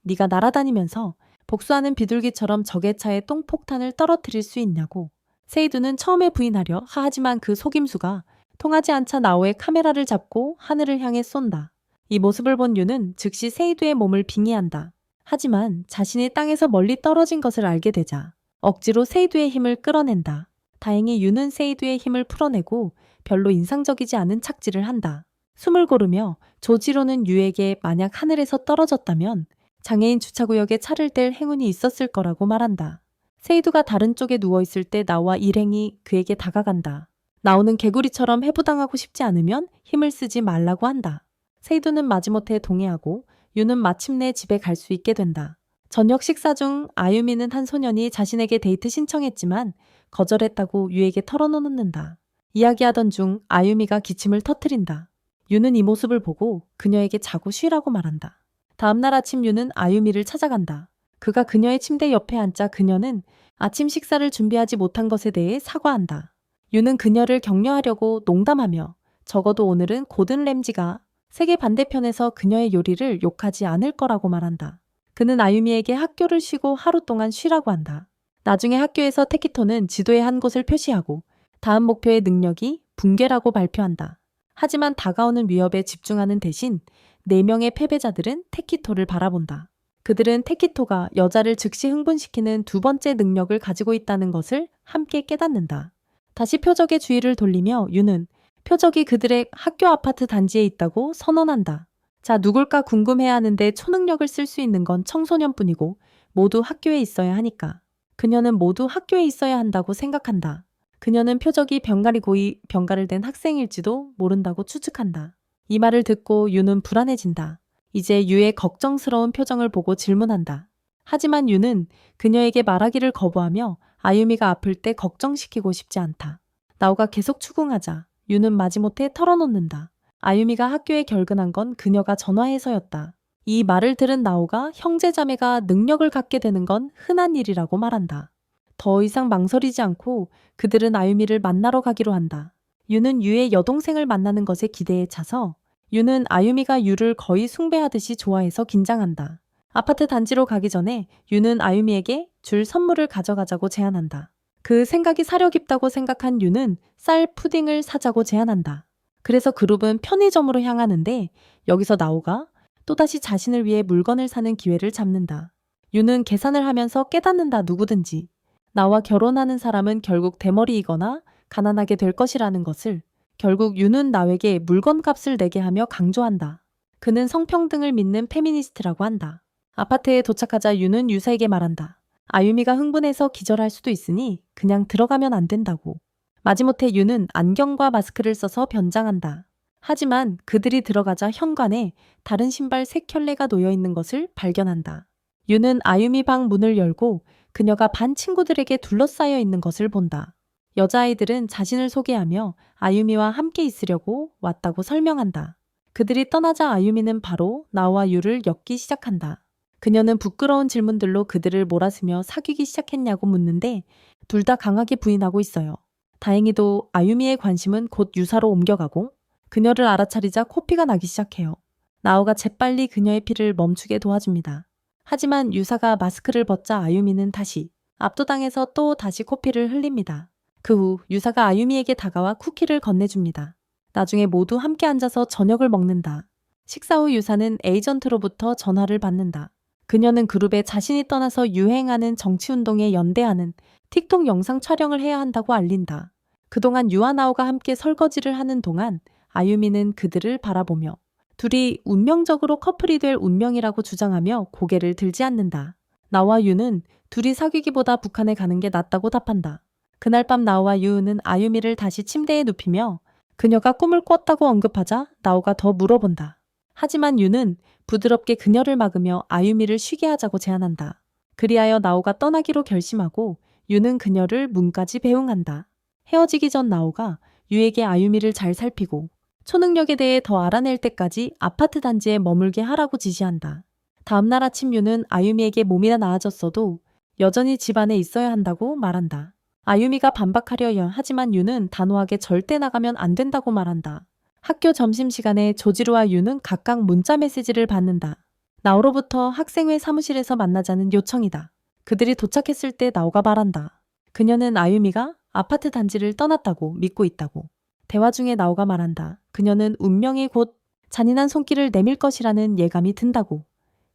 S1: 네가 날아다니면서 복수하는 비둘기처럼 적의 차에 똥폭탄을 떨어뜨릴 수 있냐고. 세이두는 처음에 부인하려 하지만 그 속임수가 통하지 않자 나오의 카메라를 잡고 하늘을 향해 쏜다. 이 모습을 본 유는 즉시 세이두의 몸을 빙의한다. 하지만 자신이 땅에서 멀리 떨어진 것을 알게 되자 억지로 세이두의 힘을 끌어낸다. 다행히 유는 세이두의 힘을 풀어내고 별로 인상적이지 않은 착지를 한다. 숨을 고르며 조지로는 유에게 만약 하늘에서 떨어졌다면 장애인 주차구역에 차를 댈 행운이 있었을 거라고 말한다. 세이두가 다른 쪽에 누워있을 때 나와 일행이 그에게 다가간다. 나오는 개구리처럼 해부당하고 싶지 않으면 힘을 쓰지 말라고 한다. 세이두는 마지못해 동의하고 유는 마침내 집에 갈 수 있게 된다. 저녁 식사 중 아유미는 한 소년이 자신에게 데이트 신청했지만 거절했다고 유에게 털어놓는다. 이야기하던 중 아유미가 기침을 터뜨린다. 유는 이 모습을 보고 그녀에게 자고 쉬라고 말한다. 다음날 아침 유는 아유미를 찾아간다. 그가 그녀의 침대 옆에 앉자 그녀는 아침 식사를 준비하지 못한 것에 대해 사과한다. 유는 그녀를 격려하려고 농담하며 적어도 오늘은 고든 램지가 세계 반대편에서 그녀의 요리를 욕하지 않을 거라고 말한다. 그는 아유미에게 학교를 쉬고 하루 동안 쉬라고 한다. 나중에 학교에서 테키토는 지도에 한 곳을 표시하고 다음 목표의 능력이 붕괴라고 발표한다. 하지만 다가오는 위협에 집중하는 대신 4명의 패배자들은 테키토를 바라본다. 그들은 테키토가 여자를 즉시 흥분시키는 두 번째 능력을 가지고 있다는 것을 함께 깨닫는다. 다시 표적의 주의를 돌리며 유는 표적이 그들의 학교 아파트 단지에 있다고 선언한다. 자, 누굴까 궁금해하는데 초능력을 쓸 수 있는 건 청소년뿐이고 모두 학교에 있어야 하니까. 그녀는 모두 학교에 있어야 한다고 생각한다. 그녀는 표적이 병가리 고이 병가를 댄 학생일지도 모른다고 추측한다. 이 말을 듣고 유는 불안해진다. 이제 유의 걱정스러운 표정을 보고 질문한다. 하지만 유는 그녀에게 말하기를 거부하며 아유미가 아플 때 걱정시키고 싶지 않다. 나오가 계속 추궁하자 유는 마지못해 털어놓는다. 아유미가 학교에 결근한 건 그녀가 전화해서였다. 이 말을 들은 나오가 형제자매가 능력을 갖게 되는 건 흔한 일이라고 말한다. 더 이상 망설이지 않고 그들은 아유미를 만나러 가기로 한다. 유는 유의 여동생을 만나는 것에 기대에 차서 유는 아유미가 유를 거의 숭배하듯이 좋아해서 긴장한다. 아파트 단지로 가기 전에 유는 아유미에게 줄 선물을 가져가자고 제안한다. 그 생각이 사려 깊다고 생각한 유는 쌀 푸딩을 사자고 제안한다. 그래서 그룹은 편의점으로 향하는데 여기서 나오가 또다시 자신을 위해 물건을 사는 기회를 잡는다. 유는 계산을 하면서 깨닫는다. 누구든지 나와 결혼하는 사람은 결국 대머리이거나 가난하게 될 것이라는 것을. 결국 유는 나에게 물건값을 내게 하며 강조한다. 그는 성평등을 믿는 페미니스트라고 한다. 아파트에 도착하자 유는 유사에게 말한다. 아유미가 흥분해서 기절할 수도 있으니 그냥 들어가면 안 된다고. 마지못해 유는 안경과 마스크를 써서 변장한다. 하지만 그들이 들어가자 현관에 다른 신발 3켤레가 놓여 있는 것을 발견한다. 유는 아유미 방 문을 열고 그녀가 반 친구들에게 둘러싸여 있는 것을 본다. 여자아이들은 자신을 소개하며 아유미와 함께 있으려고 왔다고 설명한다. 그들이 떠나자 아유미는 바로 나와 유를 엮기 시작한다. 그녀는 부끄러운 질문들로 그들을 몰아쓰며 사귀기 시작했냐고 묻는데 둘 다 강하게 부인하고 있어요. 다행히도 아유미의 관심은 곧 유사로 옮겨가고 그녀를 알아차리자 코피가 나기 시작해요. 나오가 재빨리 그녀의 피를 멈추게 도와줍니다. 하지만 유사가 마스크를 벗자 아유미는 다시 압도당해서 또 다시 코피를 흘립니다. 그 후 유사가 아유미에게 다가와 쿠키를 건네줍니다. 나중에 모두 함께 앉아서 저녁을 먹는다. 식사 후 유사는 에이전트로부터 전화를 받는다. 그녀는 그룹에 자신이 떠나서 유행하는 정치운동에 연대하는 틱톡 영상 촬영을 해야 한다고 알린다. 그동안 유와 나오가 함께 설거지를 하는 동안 아유미는 그들을 바라보며 둘이 운명적으로 커플이 될 운명이라고 주장하며 고개를 들지 않는다. 나와 유는 둘이 사귀기보다 북한에 가는 게 낫다고 답한다. 그날 밤 나와 유는 아유미를 다시 침대에 눕히며 그녀가 꿈을 꿨다고 언급하자 나오가 더 물어본다. 하지만 유는 부드럽게 그녀를 막으며 아유미를 쉬게 하자고 제안한다. 그리하여 나오가 떠나기로 결심하고 유는 그녀를 문까지 배웅한다. 헤어지기 전 나오가 유에게 아유미를 잘 살피고 초능력에 대해 더 알아낼 때까지 아파트 단지에 머물게 하라고 지시한다. 다음날 아침 유는 아유미에게 몸이 나아졌어도 여전히 집안에 있어야 한다고 말한다. 아유미가 반박하려 하지만 유는 단호하게 절대 나가면 안 된다고 말한다. 학교 점심시간에 조지루와 유는 각각 문자 메시지를 받는다. 나오로부터 학생회 사무실에서 만나자는 요청이다. 그들이 도착했을 때 나오가 말한다. 그녀는 아유미가 아파트 단지를 떠났다고 믿고 있다고. 대화 중에 나오가 말한다. 그녀는 운명이 곧 잔인한 손길을 내밀 것이라는 예감이 든다고.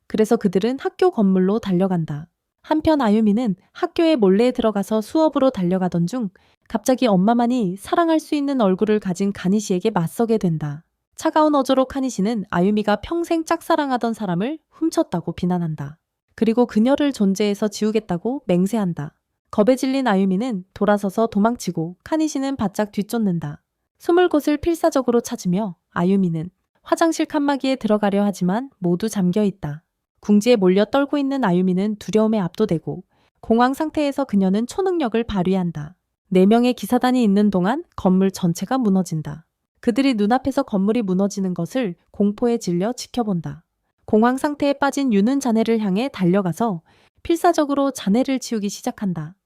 S1: 그래서 그들은 학교 건물로 달려간다. 한편 아유미는 학교에 몰래 들어가서 수업으로 달려가던 중 갑자기 엄마만이 사랑할 수 있는 얼굴을 가진 가니 씨에게 맞서게 된다. 차가운 어조로 카니 씨는 아유미가 평생 짝사랑하던 사람을 훔쳤다고 비난한다. 그리고 그녀를 존재에서 지우겠다고 맹세한다. 겁에 질린 아유미는 돌아서서 도망치고 카니 씨는 바짝 뒤쫓는다. 숨을 곳을 필사적으로 찾으며 아유미는 화장실 칸막이에 들어가려 하지만 모두 잠겨 있다. 궁지에 몰려 떨고 있는 아유미는 두려움에 압도되고 공황 상태에서 그녀는 초능력을 발휘한다. 4명의 기사단이 있는 동안 건물 전체가 무너진다. 그들이 눈앞에서 건물이 무너지는 것을 공포에 질려 지켜본다. 공황 상태에 빠진 유는 자네를 향해 달려가서 필사적으로 자네를 치우기 시작한다.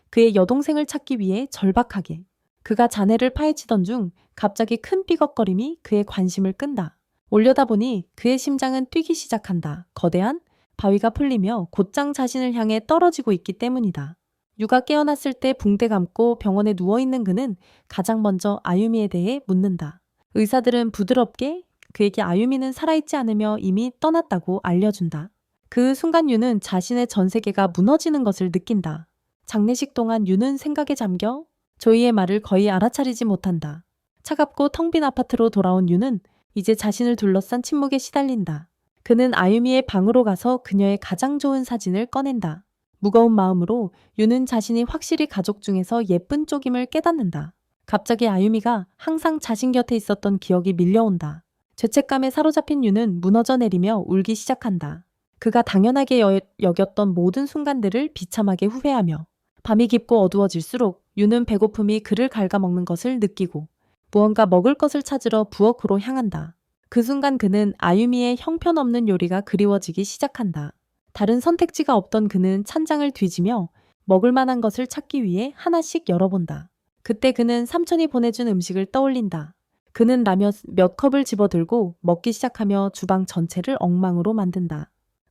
S1: 그의 여동생을 찾기 위해 절박하게. 그가 자네를 파헤치던 중 갑자기 큰 삐걱거림이 그의 관심을 끈다. 올려다보니 그의 심장은 뛰기 시작한다. 거대한 바위가 풀리며 곧장 자신을 향해 떨어지고 있기 때문이다. 유가 깨어났을 때 붕대 감고 병원에 누워있는 그는 가장 먼저 아유미에 대해 묻는다. 의사들은 부드럽게 그에게 아유미는 살아있지 않으며 이미 떠났다고 알려준다. 그 순간 유는 자신의 전 세계가 무너지는 것을 느낀다. 장례식 동안 유는 생각에 잠겨 조이의 말을 거의 알아차리지 못한다. 차갑고 텅 빈 아파트로 돌아온 유는 이제 자신을 둘러싼 침묵에 시달린다. 그는 아유미의 방으로 가서 그녀의 가장 좋은 사진을 꺼낸다. 무거운 마음으로 유는 자신이 확실히 가족 중에서 예쁜 쪽임을 깨닫는다. 갑자기 아유미가 항상 자신 곁에 있었던 기억이 밀려온다. 죄책감에 사로잡힌 유는 무너져 내리며 울기 시작한다. 그가 당연하게 여겼던 모든 순간들을 비참하게 후회하며 밤이 깊고 어두워질수록 유는 배고픔이 그를 갉아먹는 것을 느끼고 무언가 먹을 것을 찾으러 부엌으로 향한다. 그 순간 그는 아유미의 형편없는 요리가 그리워지기 시작한다. 다른 선택지가 없던 그는 찬장을 뒤지며 먹을 만한 것을 찾기 위해 하나씩 열어본다. 그때 그는 삼촌이 보내준 음식을 떠올린다. 그는 라면 몇 컵을 집어들고 먹기 시작하며 주방 전체를 엉망으로 만든다.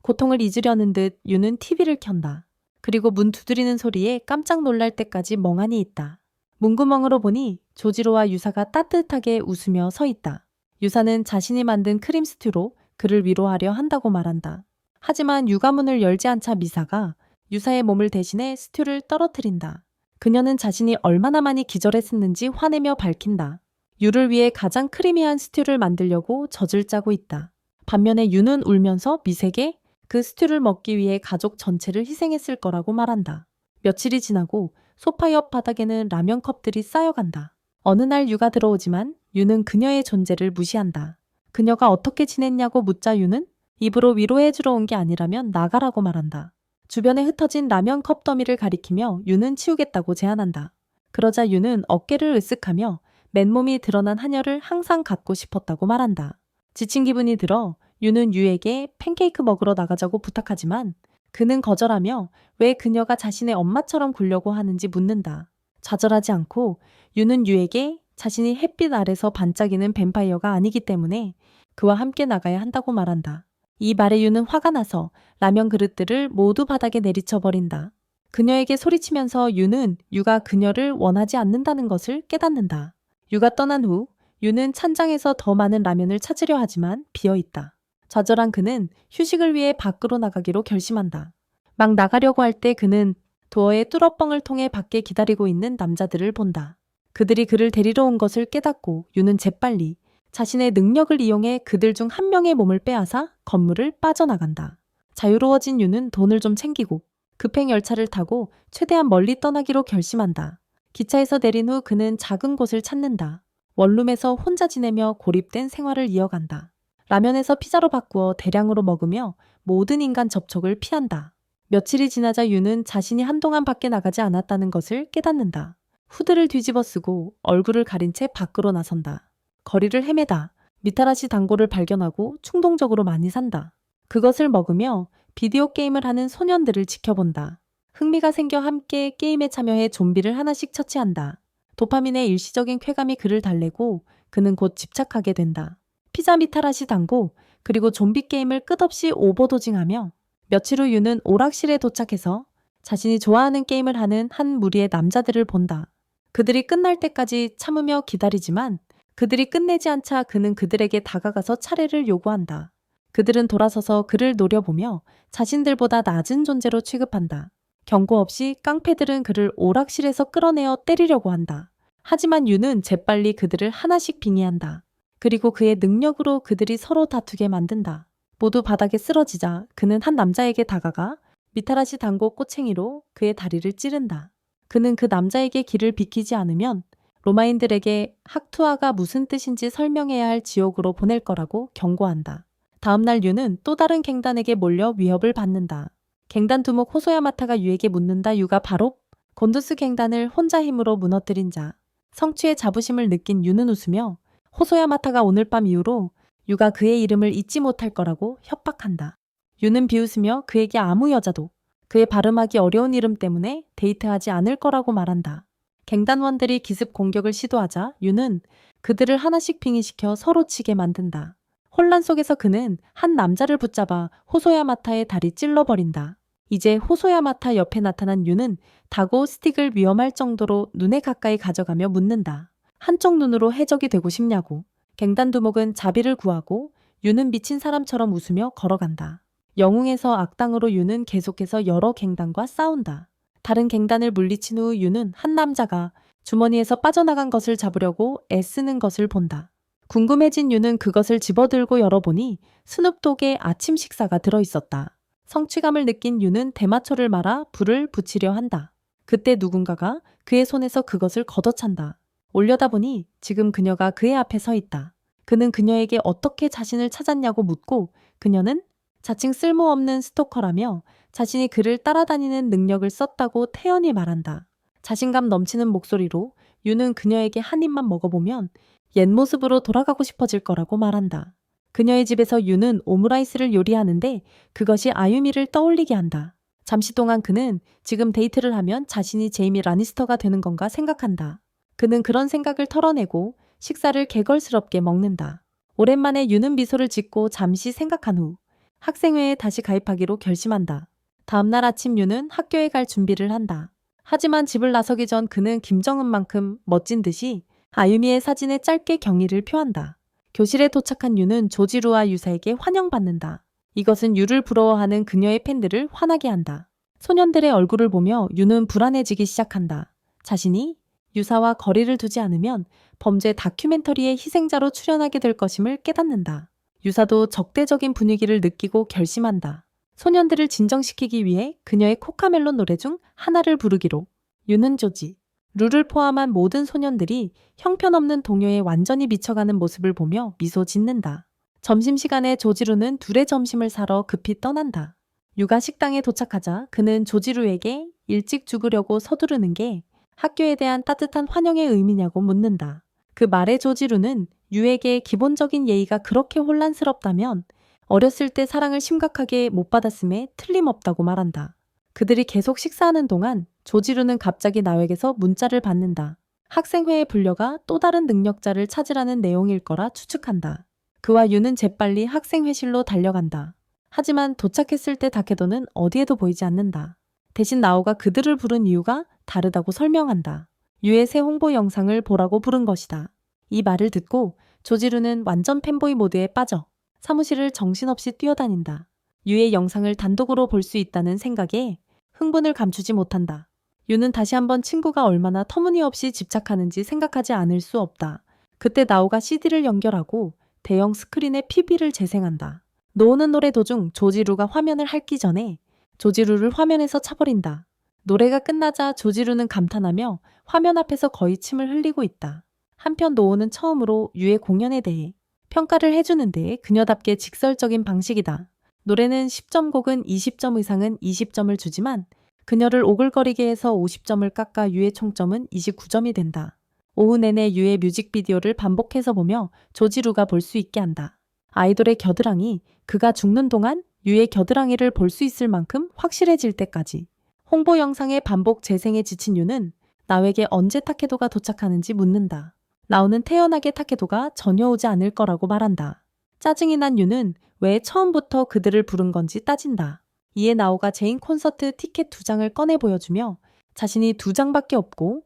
S1: 고통을 잊으려는 듯 유는 TV를 켠다. 그리고 문 두드리는 소리에 깜짝 놀랄 때까지 멍하니 있다. 문구멍으로 보니 조지로와 유사가 따뜻하게 웃으며 서 있다. 유사는 자신이 만든 크림 스튜로 그를 위로하려 한다고 말한다. 하지만 유가문을 열지 않자 미사가 유사의 몸을 대신해 스튜를 떨어뜨린다. 그녀는 자신이 얼마나 많이 기절했었는지 화내며 밝힌다. 유를 위해 가장 크리미한 스튜를 만들려고 젖을 짜고 있다. 반면에 유는 울면서 미세게 그 스튜를 먹기 위해 가족 전체를 희생했을 거라고 말한다. 며칠이 지나고 소파 옆 바닥에는 라면 컵들이 쌓여간다. 어느 날 유가 들어오지만 유는 그녀의 존재를 무시한다. 그녀가 어떻게 지냈냐고 묻자 유는 입으로 위로해주러 온 게 아니라면 나가라고 말한다. 주변에 흩어진 라면 컵 더미를 가리키며 유는 치우겠다고 제안한다. 그러자 유는 어깨를 으쓱하며 맨몸이 드러난 하녀를 항상 갖고 싶었다고 말한다. 지친 기분이 들어 유는 유에게 팬케이크 먹으러 나가자고 부탁하지만 그는 거절하며 왜 그녀가 자신의 엄마처럼 굴려고 하는지 묻는다. 좌절하지 않고 유는 유에게 자신이 햇빛 아래서 반짝이는 뱀파이어가 아니기 때문에 그와 함께 나가야 한다고 말한다. 이 말에 유는 화가 나서 라면 그릇들을 모두 바닥에 내리쳐버린다. 그녀에게 소리치면서 유는 유가 그녀를 원하지 않는다는 것을 깨닫는다. 유가 떠난 후 유는 찬장에서 더 많은 라면을 찾으려 하지만 비어있다. 좌절한 그는 휴식을 위해 밖으로 나가기로 결심한다. 막 나가려고 할 때 그는 도어의 뚫어뻥을 통해 밖에 기다리고 있는 남자들을 본다. 그들이 그를 데리러 온 것을 깨닫고 유는 재빨리 자신의 능력을 이용해 그들 중 한 명의 몸을 빼앗아 건물을 빠져나간다. 자유로워진 유는 돈을 좀 챙기고 급행 열차를 타고 최대한 멀리 떠나기로 결심한다. 기차에서 내린 후 그는 작은 곳을 찾는다. 원룸에서 혼자 지내며 고립된 생활을 이어간다. 라면에서 피자로 바꾸어 대량으로 먹으며 모든 인간 접촉을 피한다. 며칠이 지나자 유는 자신이 한동안 밖에 나가지 않았다는 것을 깨닫는다. 후드를 뒤집어 쓰고 얼굴을 가린 채 밖으로 나선다. 거리를 헤매다 미타라시 단고를 발견하고 충동적으로 많이 산다. 그것을 먹으며 비디오 게임을 하는 소년들을 지켜본다. 흥미가 생겨 함께 게임에 참여해 좀비를 하나씩 처치한다. 도파민의 일시적인 쾌감이 그를 달래고 그는 곧 집착하게 된다. 피자 미타라시 단고 그리고 좀비 게임을 끝없이 오버도징하며 며칠 후 유는 오락실에 도착해서 자신이 좋아하는 게임을 하는 한 무리의 남자들을 본다. 그들이 끝날 때까지 참으며 기다리지만 그들이 끝내지 않자 그는 그들에게 다가가서 차례를 요구한다. 그들은 돌아서서 그를 노려보며 자신들보다 낮은 존재로 취급한다. 경고 없이 깡패들은 그를 오락실에서 끌어내어 때리려고 한다. 하지만 유는 재빨리 그들을 하나씩 빙의한다. 그리고 그의 능력으로 그들이 서로 다투게 만든다. 모두 바닥에 쓰러지자 그는 한 남자에게 다가가 미타라시 단고 꼬챙이로 그의 다리를 찌른다. 그는 그 남자에게 길을 비키지 않으면 로마인들에게 학투아가 무슨 뜻인지 설명해야 할 지옥으로 보낼 거라고 경고한다. 다음 날 유는 또 다른 갱단에게 몰려 위협을 받는다. 갱단 두목 호소야마타가 유에게 묻는다. 유가 바로 곤두스 갱단을 혼자 힘으로 무너뜨린 자. 성취의 자부심을 느낀 유는 웃으며 호소야마타가 오늘 밤 이후로 유가 그의 이름을 잊지 못할 거라고 협박한다. 유는 비웃으며 그에게 아무 여자도 그의 발음하기 어려운 이름 때문에 데이트하지 않을 거라고 말한다. 갱단원들이 기습 공격을 시도하자 유는 그들을 하나씩 빙의시켜 서로 치게 만든다. 혼란 속에서 그는 한 남자를 붙잡아 호소야마타의 다리 찔러버린다. 이제 호소야마타 옆에 나타난 유는 다고 스틱을 위험할 정도로 눈에 가까이 가져가며 묻는다. 한쪽 눈으로 해적이 되고 싶냐고. 갱단 두목은 자비를 구하고 유는 미친 사람처럼 웃으며 걸어간다. 영웅에서 악당으로 유는 계속해서 여러 갱단과 싸운다. 다른 갱단을 물리친 후 유는 한 남자가 주머니에서 빠져나간 것을 잡으려고 애쓰는 것을 본다. 궁금해진 유는 그것을 집어들고 열어보니 스눕독의 아침 식사가 들어있었다. 성취감을 느낀 유는 대마초를 말아 불을 붙이려 한다. 그때 누군가가 그의 손에서 그것을 걷어찬다. 올려다보니 지금 그녀가 그의 앞에 서 있다. 그는 그녀에게 어떻게 자신을 찾았냐고 묻고 그녀는 자칭 쓸모없는 스토커라며 자신이 그를 따라다니는 능력을 썼다고 태연히 말한다. 자신감 넘치는 목소리로 유는 그녀에게 한 입만 먹어보면 옛 모습으로 돌아가고 싶어질 거라고 말한다. 그녀의 집에서 유는 오므라이스를 요리하는데 그것이 아유미를 떠올리게 한다. 잠시 동안 그는 지금 데이트를 하면 자신이 제이미 라니스터가 되는 건가 생각한다. 그는 그런 생각을 털어내고 식사를 개걸스럽게 먹는다. 오랜만에 유는 미소를 짓고 잠시 생각한 후 학생회에 다시 가입하기로 결심한다. 다음날 아침 유는 학교에 갈 준비를 한다. 하지만 집을 나서기 전 그는 김정은만큼 멋진 듯이 아유미의 사진에 짧게 경의를 표한다. 교실에 도착한 유는 조지루와 유사에게 환영받는다. 이것은 유를 부러워하는 그녀의 팬들을 화나게 한다. 소년들의 얼굴을 보며 유는 불안해지기 시작한다. 자신이 유사와 거리를 두지 않으면 범죄 다큐멘터리의 희생자로 출연하게 될 것임을 깨닫는다. 유사도 적대적인 분위기를 느끼고 결심한다. 소년들을 진정시키기 위해 그녀의 코카멜론 노래 중 하나를 부르기로. 유는 조지, 루를 포함한 모든 소년들이 형편없는 동요에 완전히 미쳐가는 모습을 보며 미소 짓는다. 점심시간에 조지루는 둘의 점심을 사러 급히 떠난다. 유가 식당에 도착하자 그는 조지루에게 일찍 죽으려고 서두르는 게 학교에 대한 따뜻한 환영의 의미냐고 묻는다. 그 말에 조지루는 유에게 기본적인 예의가 그렇게 혼란스럽다면 어렸을 때 사랑을 심각하게 못 받았음에 틀림없다고 말한다. 그들이 계속 식사하는 동안 조지루는 갑자기 나에게서 문자를 받는다. 학생회에 불려가 또 다른 능력자를 찾으라는 내용일 거라 추측한다. 그와 유는 재빨리 학생회실로 달려간다. 하지만 도착했을 때 다케도는 어디에도 보이지 않는다. 대신 나오가 그들을 부른 이유가 다르다고 설명한다. 유의 새 홍보 영상을 보라고 부른 것이다. 이 말을 듣고 조지루는 완전 팬보이 모드에 빠져 사무실을 정신없이 뛰어다닌다. 유의 영상을 단독으로 볼 수 있다는 생각에 흥분을 감추지 못한다. 유는 다시 한번 친구가 얼마나 터무니없이 집착하는지 생각하지 않을 수 없다. 그때 나오가 CD를 연결하고 대형 스크린에 PB를 재생한다. 노오는 노래 도중 조지루가 화면을 핥기 전에 조지루를 화면에서 차버린다. 노래가 끝나자 조지루는 감탄하며 화면 앞에서 거의 침을 흘리고 있다. 한편 노오는 처음으로 유의 공연에 대해 평가를 해주는데 그녀답게 직설적인 방식이다. 노래는 10점 곡은 20점 이상은 20점을 주지만 그녀를 오글거리게 해서 50점을 깎아 유의 총점은 29점이 된다. 오후 내내 유의 뮤직비디오를 반복해서 보며 조지루가 볼 수 있게 한다. 아이돌의 겨드랑이, 그가 죽는 동안 유의 겨드랑이를 볼 수 있을 만큼 확실해질 때까지. 홍보 영상의 반복 재생에 지친 유는 나에게 언제 타케도가 도착하는지 묻는다. 나오는 태연하게 타케도가 전혀 오지 않을 거라고 말한다. 짜증이 난 유는 왜 처음부터 그들을 부른 건지 따진다. 이에 나오가 제인 콘서트 티켓 2장을 꺼내 보여주며 자신이 2장밖에 없고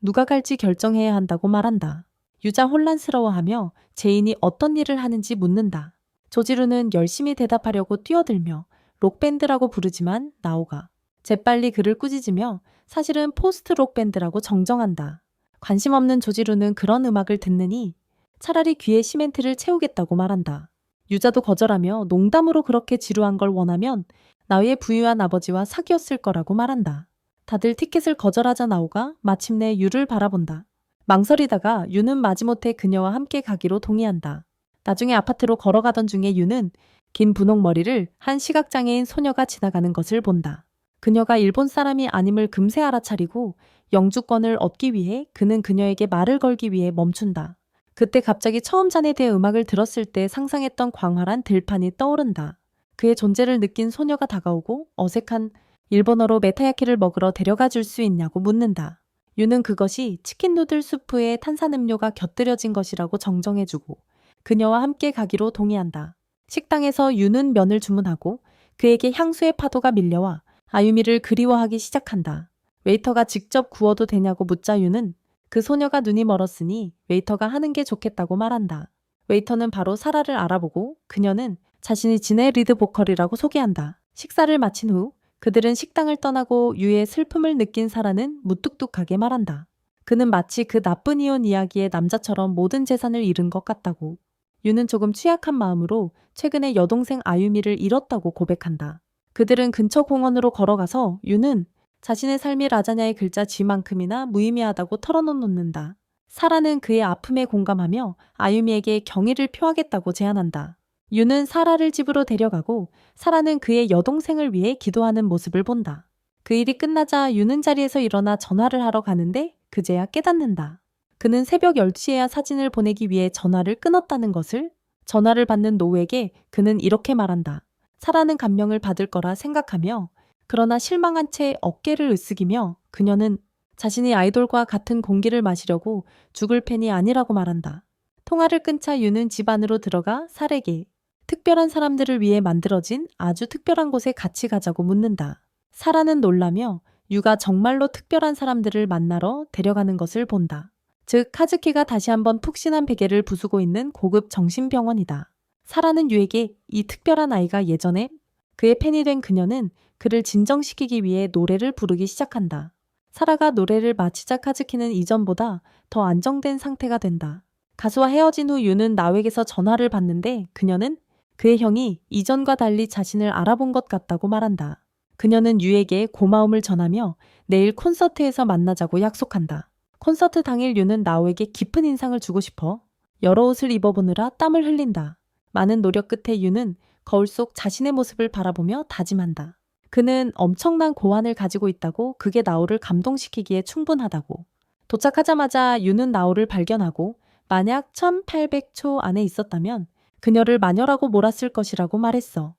S1: 누가 갈지 결정해야 한다고 말한다. 유자 혼란스러워하며 제인이 어떤 일을 하는지 묻는다. 조지루는 열심히 대답하려고 뛰어들며 록밴드라고 부르지만 나오가 재빨리 그를 꾸짖으며 사실은 포스트록 밴드라고 정정한다. 관심 없는 조지루는 그런 음악을 듣느니 차라리 귀에 시멘트를 채우겠다고 말한다. 유자도 거절하며 농담으로 그렇게 지루한 걸 원하면 나의 부유한 아버지와 사귀었을 거라고 말한다. 다들 티켓을 거절하자 나오가 마침내 유를 바라본다. 망설이다가 유는 마지못해 그녀와 함께 가기로 동의한다. 나중에 아파트로 걸어가던 중에 유는 긴 분홍 머리를 한 시각장애인 소녀가 지나가는 것을 본다. 그녀가 일본 사람이 아님을 금세 알아차리고 영주권을 얻기 위해 그는 그녀에게 말을 걸기 위해 멈춘다. 그때 갑자기 처음 잔해대 음악을 들었을 때 상상했던 광활한 들판이 떠오른다. 그의 존재를 느낀 소녀가 다가오고 어색한 일본어로 메타야키를 먹으러 데려가 줄 수 있냐고 묻는다. 유는 그것이 치킨 누들 수프에 탄산음료가 곁들여진 것이라고 정정해주고 그녀와 함께 가기로 동의한다. 식당에서 유는 면을 주문하고 그에게 향수의 파도가 밀려와 아유미를 그리워하기 시작한다. 웨이터가 직접 구워도 되냐고 묻자 유는 그 소녀가 눈이 멀었으니 웨이터가 하는 게 좋겠다고 말한다. 웨이터는 바로 사라를 알아보고 그녀는 자신이 진의 리드 보컬이라고 소개한다. 식사를 마친 후 그들은 식당을 떠나고 유의 슬픔을 느낀 사라는 무뚝뚝하게 말한다. 그는 마치 그 나쁜 이혼 이야기의 남자처럼 모든 재산을 잃은 것 같다고. 유는 조금 취약한 마음으로 최근에 여동생 아유미를 잃었다고 고백한다. 그들은 근처 공원으로 걸어가서 유는 자신의 삶이 라자냐의 글자 G만큼이나 무의미하다고 털어놓는다. 사라는 그의 아픔에 공감하며 아유미에게 경의를 표하겠다고 제안한다. 유는 사라를 집으로 데려가고 사라는 그의 여동생을 위해 기도하는 모습을 본다. 그 일이 끝나자 유는 자리에서 일어나 전화를 하러 가는데 그제야 깨닫는다. 그는 새벽 12시에야 사진을 보내기 위해 전화를 끊었다는 것을. 전화를 받는 노우에게 그는 이렇게 말한다. 사라는 감명을 받을 거라 생각하며 그러나 실망한 채 어깨를 으쓱이며 그녀는 자신이 아이돌과 같은 공기를 마시려고 죽을 팬이 아니라고 말한다. 통화를 끊자 유는 집 안으로 들어가 사라에게 특별한 사람들을 위해 만들어진 아주 특별한 곳에 같이 가자고 묻는다. 사라는 놀라며 유가 정말로 특별한 사람들을 만나러 데려가는 것을 본다. 즉 카즈키가 다시 한번 푹신한 베개를 부수고 있는 고급 정신병원이다. 사라는 유에게 이 특별한 아이가 예전에 그의 팬이 된 그녀는 그를 진정시키기 위해 노래를 부르기 시작한다. 사라가 노래를 마치자 카즈키는 이전보다 더 안정된 상태가 된다. 가수와 헤어진 후 유는 나웩에서 전화를 받는데 그녀는 그의 형이 이전과 달리 자신을 알아본 것 같다고 말한다. 그녀는 유에게 고마움을 전하며 내일 콘서트에서 만나자고 약속한다. 콘서트 당일 유는 나오에게 깊은 인상을 주고 싶어 여러 옷을 입어보느라 땀을 흘린다. 많은 노력 끝에 유는 거울 속 자신의 모습을 바라보며 다짐한다. 그는 엄청난 고환을 가지고 있다고 그게 나오를 감동시키기에 충분하다고. 도착하자마자 유는 나오를 발견하고 만약 1800초 안에 있었다면 그녀를 마녀라고 몰았을 것이라고 말했어.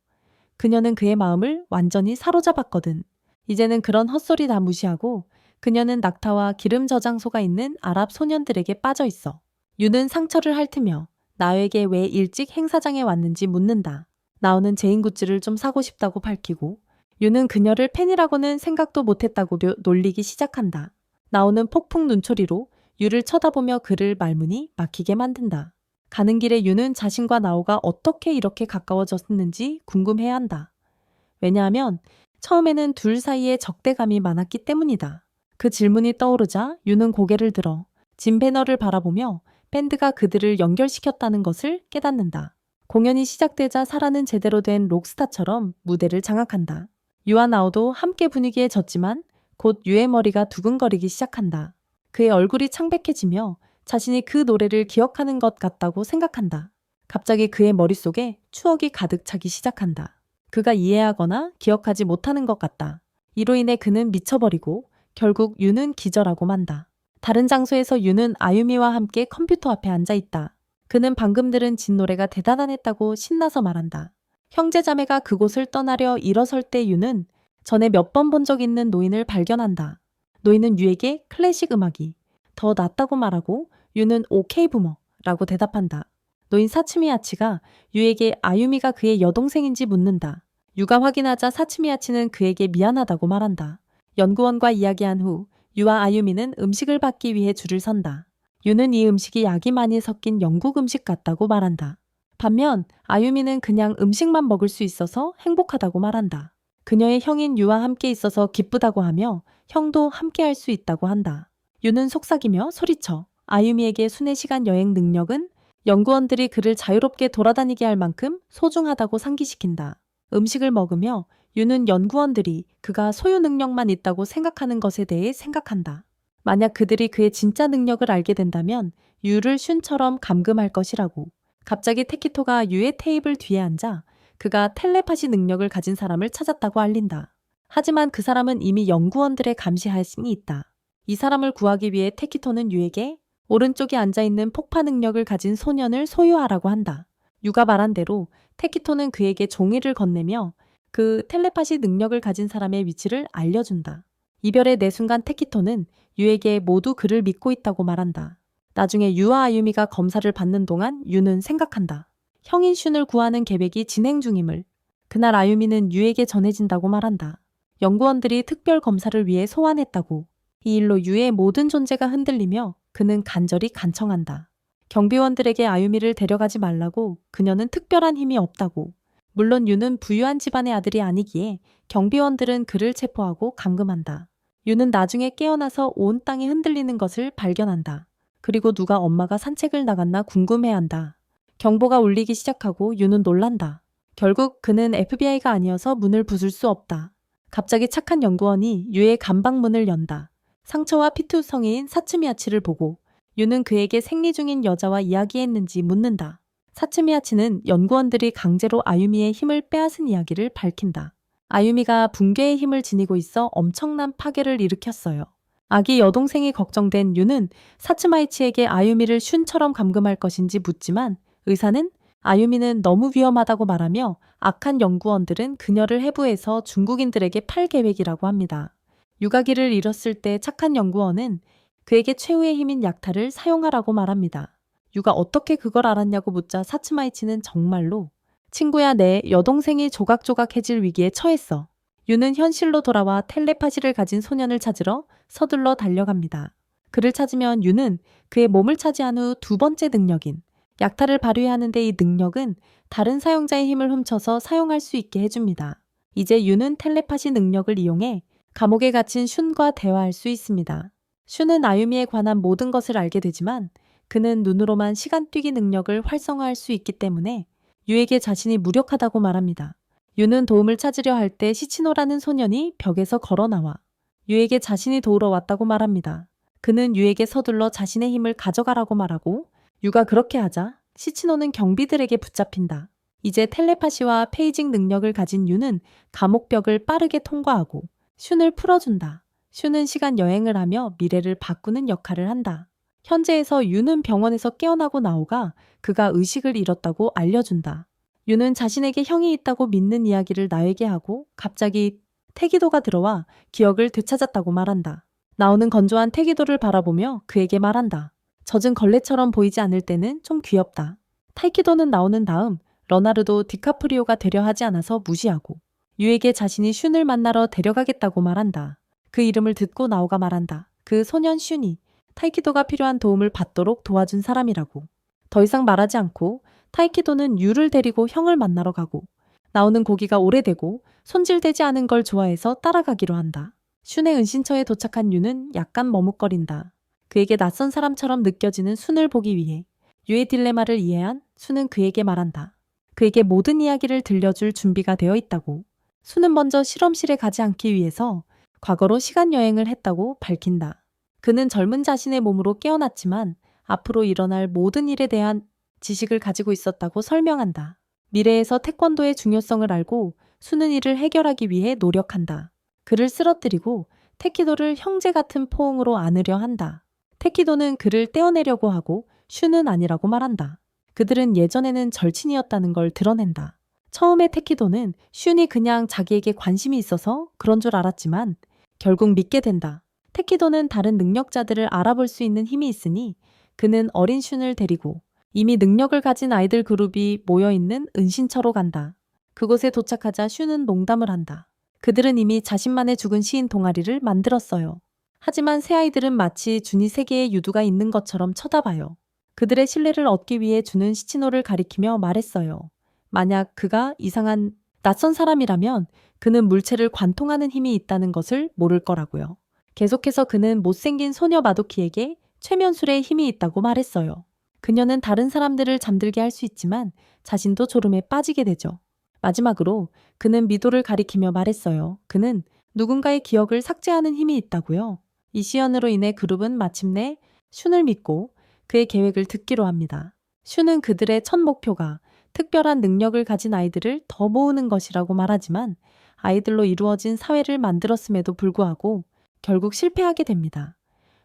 S1: 그녀는 그의 마음을 완전히 사로잡았거든. 이제는 그런 헛소리 다 무시하고 그녀는 낙타와 기름 저장소가 있는 아랍 소년들에게 빠져 있어. 유는 상처를 핥으며 나에게 왜 일찍 행사장에 왔는지 묻는다. 나오는 제인 굿즈를 좀 사고 싶다고 밝히고 유는 그녀를 팬이라고는 생각도 못했다고 놀리기 시작한다. 나오는 폭풍 눈초리로 유를 쳐다보며 그를 말문이 막히게 만든다. 가는 길에 유는 자신과 나오가 어떻게 이렇게 가까워졌는지 궁금해한다. 왜냐하면 처음에는 둘 사이에 적대감이 많았기 때문이다. 그 질문이 떠오르자 유는 고개를 들어 짐 배너를 바라보며 밴드가 그들을 연결시켰다는 것을 깨닫는다. 공연이 시작되자 사라는 제대로 된 록스타처럼 무대를 장악한다. 유와 나오도 함께 분위기에 졌지만 곧 유의 머리가 두근거리기 시작한다. 그의 얼굴이 창백해지며 자신이 그 노래를 기억하는 것 같다고 생각한다. 갑자기 그의 머릿속에 추억이 가득 차기 시작한다. 그가 이해하거나 기억하지 못하는 것 같다. 이로 인해 그는 미쳐버리고 결국 유는 기절하고 만다. 다른 장소에서 유는 아유미와 함께 컴퓨터 앞에 앉아 있다. 그는 방금 들은 진 노래가 대단했다고 신나서 말한다. 형제자매가 그곳을 떠나려 일어설 때 유는 전에 몇 번 본 적 있는 노인을 발견한다. 노인은 유에게 클래식 음악이 더 낫다고 말하고 유는 오케이 부머라고 대답한다. 노인 사츠미야치가 유에게 아유미가 그의 여동생인지 묻는다. 유가 확인하자 사츠미야치는 그에게 미안하다고 말한다. 연구원과 이야기한 후 유와 아유미는 음식을 받기 위해 줄을 선다. 유는 이 음식이 약이 많이 섞인 영국 음식 같다고 말한다. 반면 아유미는 그냥 음식만 먹을 수 있어서 행복하다고 말한다. 그녀의 형인 유와 함께 있어서 기쁘다고 하며 형도 함께 할 수 있다고 한다. 유는 속삭이며 소리쳐 아유미에게 순회시간 여행 능력은 연구원들이 그를 자유롭게 돌아다니게 할 만큼 소중하다고 상기시킨다. 음식을 먹으며 유는 연구원들이 그가 소유 능력만 있다고 생각하는 것에 대해 생각한다. 만약 그들이 그의 진짜 능력을 알게 된다면 유를 슌처럼 감금할 것이라고. 갑자기 테키토가 유의 테이블 뒤에 앉아 그가 텔레파시 능력을 가진 사람을 찾았다고 알린다. 하지만 그 사람은 이미 연구원들의 감시하심이 있다. 이 사람을 구하기 위해 테키토는 유에게 오른쪽에 앉아있는 폭파 능력을 가진 소년을 소유하라고 한다. 유가 말한 대로 테키토는 그에게 종이를 건네며 그 텔레파시 능력을 가진 사람의 위치를 알려준다. 이별의 내 순간 테키토는 유에게 모두 그를 믿고 있다고 말한다. 나중에 유와 아유미가 검사를 받는 동안 유는 생각한다. 형인 슌을 구하는 계획이 진행 중임을. 그날 아유미는 유에게 전해진다고 말한다. 연구원들이 특별 검사를 위해 소환했다고. 이 일로 유의 모든 존재가 흔들리며 그는 간절히 간청한다. 경비원들에게 아유미를 데려가지 말라고. 그녀는 특별한 힘이 없다고. 물론 유는 부유한 집안의 아들이 아니기에 경비원들은 그를 체포하고 감금한다. 유는 나중에 깨어나서 온 땅이 흔들리는 것을 발견한다. 그리고 누가 엄마가 산책을 나갔나 궁금해한다. 경보가 울리기 시작하고 유는 놀란다. 결국 그는 FBI가 아니어서 문을 부술 수 없다. 갑자기 착한 연구원이 유의 감방문을 연다. 상처와 피투성이인 사츠미야치를 보고 유는 그에게 생리 중인 여자와 이야기했는지 묻는다. 사츠미야치는 연구원들이 강제로 아유미의 힘을 빼앗은 이야기를 밝힌다. 아유미가 붕괴의 힘을 지니고 있어 엄청난 파괴를 일으켰어요. 아기 여동생이 걱정된 유는 사츠마이치에게 아유미를 슌처럼 감금할 것인지 묻지만 의사는 아유미는 너무 위험하다고 말하며 악한 연구원들은 그녀를 해부해서 중국인들에게 팔 계획이라고 합니다. 유가기를 잃었을 때 착한 연구원은 그에게 최후의 힘인 약탈을 사용하라고 말합니다. 유가 어떻게 그걸 알았냐고 묻자 사츠마이치는 정말로 친구야, 내 여동생이 조각조각해질 위기에 처했어. 윤은 현실로 돌아와 텔레파시를 가진 소년을 찾으러 서둘러 달려갑니다. 그를 찾으면 윤은 그의 몸을 차지한 후 두 번째 능력인 약탈을 발휘하는데 이 능력은 다른 사용자의 힘을 훔쳐서 사용할 수 있게 해줍니다. 이제 윤은 텔레파시 능력을 이용해 감옥에 갇힌 슌과 대화할 수 있습니다. 슌은 아유미에 관한 모든 것을 알게 되지만 그는 눈으로만 시간 뛰기 능력을 활성화할 수 있기 때문에 유에게 자신이 무력하다고 말합니다. 유는 도움을 찾으려 할 때 시치노라는 소년이 벽에서 걸어 나와 유에게 자신이 도우러 왔다고 말합니다. 그는 유에게 서둘러 자신의 힘을 가져가라고 말하고 유가 그렇게 하자 시치노는 경비들에게 붙잡힌다. 이제 텔레파시와 페이징 능력을 가진 유는 감옥벽을 빠르게 통과하고 슌을 풀어준다. 슌은 시간 여행을 하며 미래를 바꾸는 역할을 한다. 현재에서 유는 병원에서 깨어나고 나오가 그가 의식을 잃었다고 알려준다. 유는 자신에게 형이 있다고 믿는 이야기를 나에게 하고 갑자기 태기도가 들어와 기억을 되찾았다고 말한다. 나오는 건조한 태기도를 바라보며 그에게 말한다. 젖은 걸레처럼 보이지 않을 때는 좀 귀엽다. 타이키도는 나오는 다음 러나르도 디카프리오가 되려 하지 않아서 무시하고 유에게 자신이 슌을 만나러 데려가겠다고 말한다. 그 이름을 듣고 나오가 말한다. 그 소년 슌이 타이키도가 필요한 도움을 받도록 도와준 사람이라고. 더 이상 말하지 않고 타이키도는 유를 데리고 형을 만나러 가고 나오는 고기가 오래되고 손질되지 않은 걸 좋아해서 따라가기로 한다. 슌의 은신처에 도착한 유는 약간 머뭇거린다. 그에게 낯선 사람처럼 느껴지는 슌을 보기 위해 유의 딜레마를 이해한 슌은 그에게 말한다. 그에게 모든 이야기를 들려줄 준비가 되어 있다고. 슌은 먼저 실험실에 가지 않기 위해서 과거로 시간 여행을 했다고 밝힌다. 그는 젊은 자신의 몸으로 깨어났지만 앞으로 일어날 모든 일에 대한 지식을 가지고 있었다고 설명한다. 미래에서 태권도의 중요성을 알고 슌은 이를 해결하기 위해 노력한다. 그를 쓰러뜨리고 태키도를 형제 같은 포옹으로 안으려 한다. 태키도는 그를 떼어내려고 하고 슌은 아니라고 말한다. 그들은 예전에는 절친이었다는 걸 드러낸다. 처음에 태키도는 슌이 그냥 자기에게 관심이 있어서 그런 줄 알았지만 결국 믿게 된다. 태키도는 다른 능력자들을 알아볼 수 있는 힘이 있으니 그는 어린 슌을 데리고 이미 능력을 가진 아이들 그룹이 모여있는 은신처로 간다. 그곳에 도착하자 슌은 농담을 한다. 그들은 이미 자신만의 죽은 시인 동아리를 만들었어요. 하지만 새 아이들은 마치 준이 세계에 유두가 있는 것처럼 쳐다봐요. 그들의 신뢰를 얻기 위해 주는 시치노를 가리키며 말했어요. 만약 그가 이상한 낯선 사람이라면 그는 물체를 관통하는 힘이 있다는 것을 모를 거라고요. 계속해서 그는 못생긴 소녀 마도키에게 최면술의 힘이 있다고 말했어요. 그녀는 다른 사람들을 잠들게 할 수 있지만 자신도 졸음에 빠지게 되죠. 마지막으로 그는 미도를 가리키며 말했어요. 그는 누군가의 기억을 삭제하는 힘이 있다고요. 이 시연으로 인해 그룹은 마침내 슌을 믿고 그의 계획을 듣기로 합니다. 슌은 그들의 첫 목표가 특별한 능력을 가진 아이들을 더 모으는 것이라고 말하지만 아이들로 이루어진 사회를 만들었음에도 불구하고 결국 실패하게 됩니다.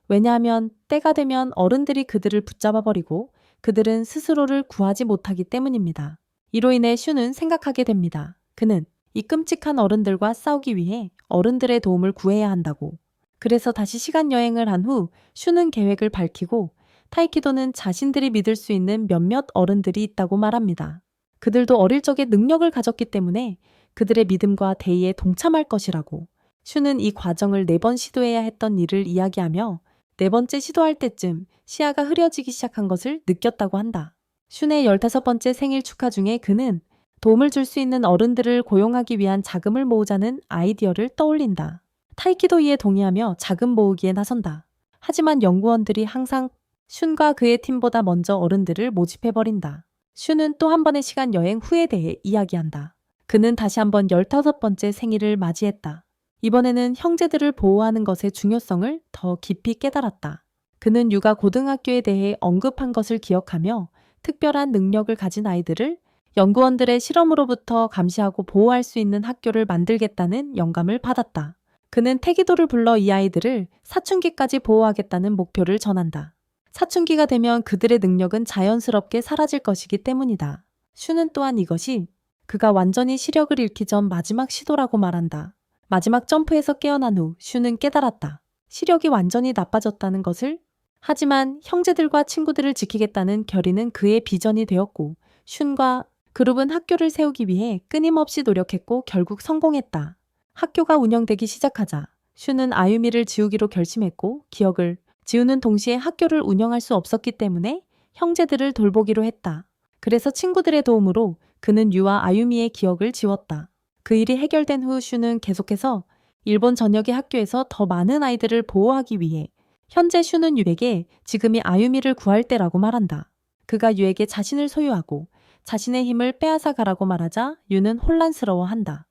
S1: 왜냐하면 때가 되면 어른들이 그들을 붙잡아버리고 그들은 스스로를 구하지 못하기 때문입니다. 이로 인해 슌은 생각하게 됩니다. 그는 이 끔찍한 어른들과 싸우기 위해 어른들의 도움을 구해야 한다고. 그래서 다시 시간 여행을 한 후 슌은 계획을 밝히고 타이키도는 자신들이 믿을 수 있는 몇몇 어른들이 있다고 말합니다. 그들도 어릴 적에 능력을 가졌기 때문에 그들의 믿음과 대의에 동참할 것이라고. 슌은 이 과정을 4번 시도해야 했던 일을 이야기하며 4번째 시도할 때쯤 시야가 흐려지기 시작한 것을 느꼈다고 한다. 슌의 15번째 생일 축하 중에 그는 도움을 줄 수 있는 어른들을 고용하기 위한 자금을 모으자는 아이디어를 떠올린다. 타이키도 이에 동의하며 자금 모으기에 나선다. 하지만 연구원들이 항상 슌과 그의 팀보다 먼저 어른들을 모집해버린다. 슌은 또 한 번의 시간 여행 후에 대해 이야기한다. 그는 다시 한번 15번째 생일을 맞이했다. 이번에는 형제들을 보호하는 것의 중요성을 더 깊이 깨달았다. 그는 유가 고등학교에 대해 언급한 것을 기억하며 특별한 능력을 가진 아이들을 연구원들의 실험으로부터 감시하고 보호할 수 있는 학교를 만들겠다는 영감을 받았다. 그는 태기도를 불러 이 아이들을 사춘기까지 보호하겠다는 목표를 전한다. 사춘기가 되면 그들의 능력은 자연스럽게 사라질 것이기 때문이다. 슌은 또한 이것이 그가 완전히 시력을 잃기 전 마지막 시도라고 말한다. 마지막 점프에서 깨어난 후 슌은 깨달았다. 시력이 완전히 나빠졌다는 것을. 하지만 형제들과 친구들을 지키겠다는 결의는 그의 비전이 되었고 슌과 그룹은 학교를 세우기 위해 끊임없이 노력했고 결국 성공했다. 학교가 운영되기 시작하자 슈는 아유미를 지우기로 결심했고 기억을 지우는 동시에 학교를 운영할 수 없었기 때문에 형제들을 돌보기로 했다. 그래서 친구들의 도움으로 그는 유와 아유미의 기억을 지웠다. 그 일이 해결된 후 슈는 계속해서 일본 전역의 학교에서 더 많은 아이들을 보호하기 위해 현재 슈는 유에게 지금이 아유미를 구할 때라고 말한다. 그가 유에게 자신을 소유하고 자신의 힘을 빼앗아 가라고 말하자 유는 혼란스러워한다.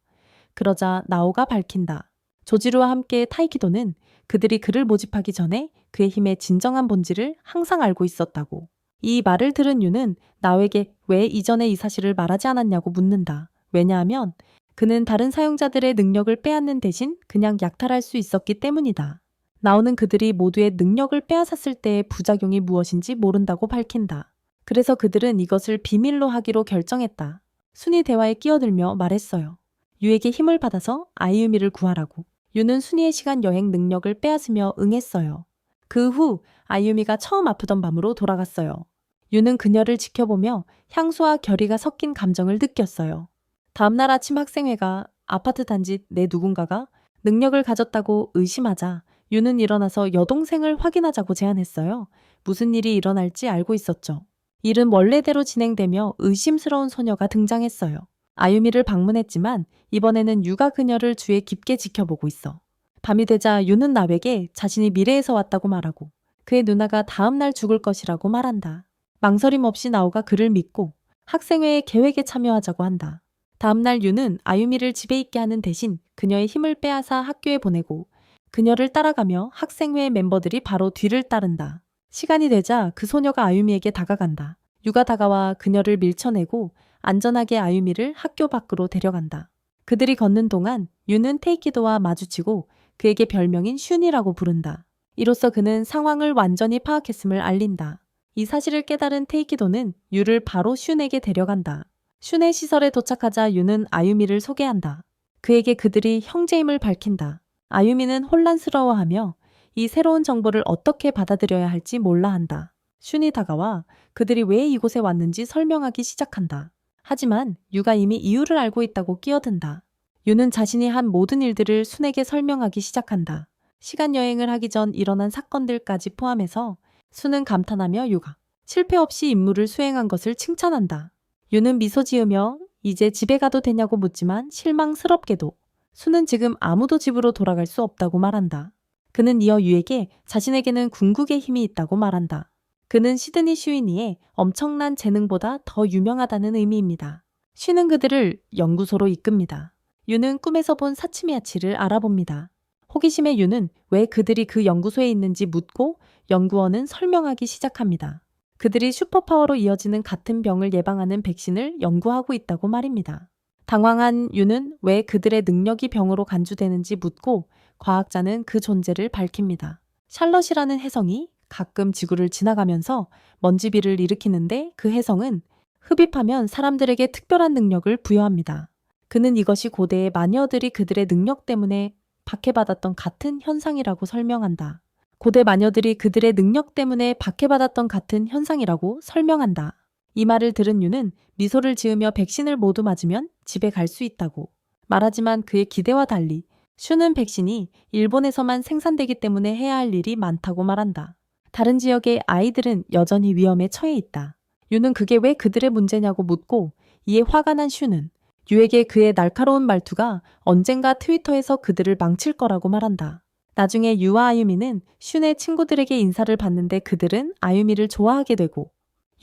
S1: 그러자 나오가 밝힌다. 조지루와 함께 타이키도는 그들이 그를 모집하기 전에 그의 힘의 진정한 본질을 항상 알고 있었다고. 이 말을 들은 유는 나오에게 왜 이전에 이 사실을 말하지 않았냐고 묻는다. 왜냐하면 그는 다른 사용자들의 능력을 빼앗는 대신 그냥 약탈할 수 있었기 때문이다. 나오는 그들이 모두의 능력을 빼앗았을 때의 부작용이 무엇인지 모른다고 밝힌다. 그래서 그들은 이것을 비밀로 하기로 결정했다. 순이 대화에 끼어들며 말했어요. 유에게 힘을 받아서 아이유미를 구하라고. 유는 순이의 시간 여행 능력을 빼앗으며 응했어요. 그 후 아이유미가 처음 아프던 밤으로 돌아갔어요. 유는 그녀를 지켜보며 향수와 결의가 섞인 감정을 느꼈어요. 다음날 아침 학생회가 아파트 단지 내 누군가가 능력을 가졌다고 의심하자 유는 일어나서 여동생을 확인하자고 제안했어요. 무슨 일이 일어날지 알고 있었죠. 일은 원래대로 진행되며 의심스러운 소녀가 등장했어요. 아유미를 방문했지만 이번에는 유가 그녀를 주위에 깊게 지켜보고 있어. 밤이 되자 유는 나에게 자신이 미래에서 왔다고 말하고 그의 누나가 다음날 죽을 것이라고 말한다. 망설임 없이 나오가 그를 믿고 학생회의 계획에 참여하자고 한다. 다음날 유는 아유미를 집에 있게 하는 대신 그녀의 힘을 빼앗아 학교에 보내고 그녀를 따라가며 학생회 멤버들이 바로 뒤를 따른다. 시간이 되자 그 소녀가 아유미에게 다가간다. 유가 다가와 그녀를 밀쳐내고 안전하게 아유미를 학교 밖으로 데려간다. 그들이 걷는 동안 유는 테이키도와 마주치고 그에게 별명인 슌이라고 부른다. 이로써 그는 상황을 완전히 파악했음을 알린다. 이 사실을 깨달은 테이키도는 유를 바로 슌에게 데려간다. 슌의 시설에 도착하자 유는 아유미를 소개한다. 그에게 그들이 형제임을 밝힌다. 아유미는 혼란스러워하며 이 새로운 정보를 어떻게 받아들여야 할지 몰라 한다. 슌이 다가와 그들이 왜 이곳에 왔는지 설명하기 시작한다. 하지만 유가 이미 이유를 알고 있다고 끼어든다. 유는 자신이 한 모든 일들을 슌에게 설명하기 시작한다. 시간 여행을 하기 전 일어난 사건들까지 포함해서 슌은 감탄하며 유가 실패 없이 임무를 수행한 것을 칭찬한다. 유는 미소 지으며 이제 집에 가도 되냐고 묻지만 실망스럽게도 슌은 지금 아무도 집으로 돌아갈 수 없다고 말한다. 그는 이어 유에게 자신에게는 궁극의 힘이 있다고 말한다. 그는 시드니 슈이니의 엄청난 재능보다 더 유명하다는 의미입니다. 슈는 그들을 연구소로 이끕니다. 유는 꿈에서 본 사츠미야치를 알아봅니다. 호기심의 유는 왜 그들이 그 연구소에 있는지 묻고 연구원은 설명하기 시작합니다. 그들이 슈퍼파워로 이어지는 같은 병을 예방하는 백신을 연구하고 있다고 말입니다. 당황한 유는 왜 그들의 능력이 병으로 간주되는지 묻고 과학자는 그 존재를 밝힙니다. 샬럿이라는 혜성이 가끔 지구를 지나가면서 먼지비를 일으키는데 그 혜성은 흡입하면 사람들에게 특별한 능력을 부여합니다. 그는 이것이 고대의 마녀들이 그들의 능력 때문에 박해받았던 같은 현상이라고 설명한다. 고대 마녀들이 그들의 능력 때문에 박해받았던 같은 현상이라고 설명한다. 이 말을 들은 유는 미소를 지으며 백신을 모두 맞으면 집에 갈 수 있다고 말하지만 그의 기대와 달리 슈는 백신이 일본에서만 생산되기 때문에 해야 할 일이 많다고 말한다. 다른 지역의 아이들은 여전히 위험에 처해 있다. 유는 그게 왜 그들의 문제냐고 묻고 이에 화가 난 슈는 유에게 그의 날카로운 말투가 언젠가 트위터에서 그들을 망칠 거라고 말한다. 나중에 유와 아유미는 슌의 친구들에게 인사를 받는데 그들은 아유미를 좋아하게 되고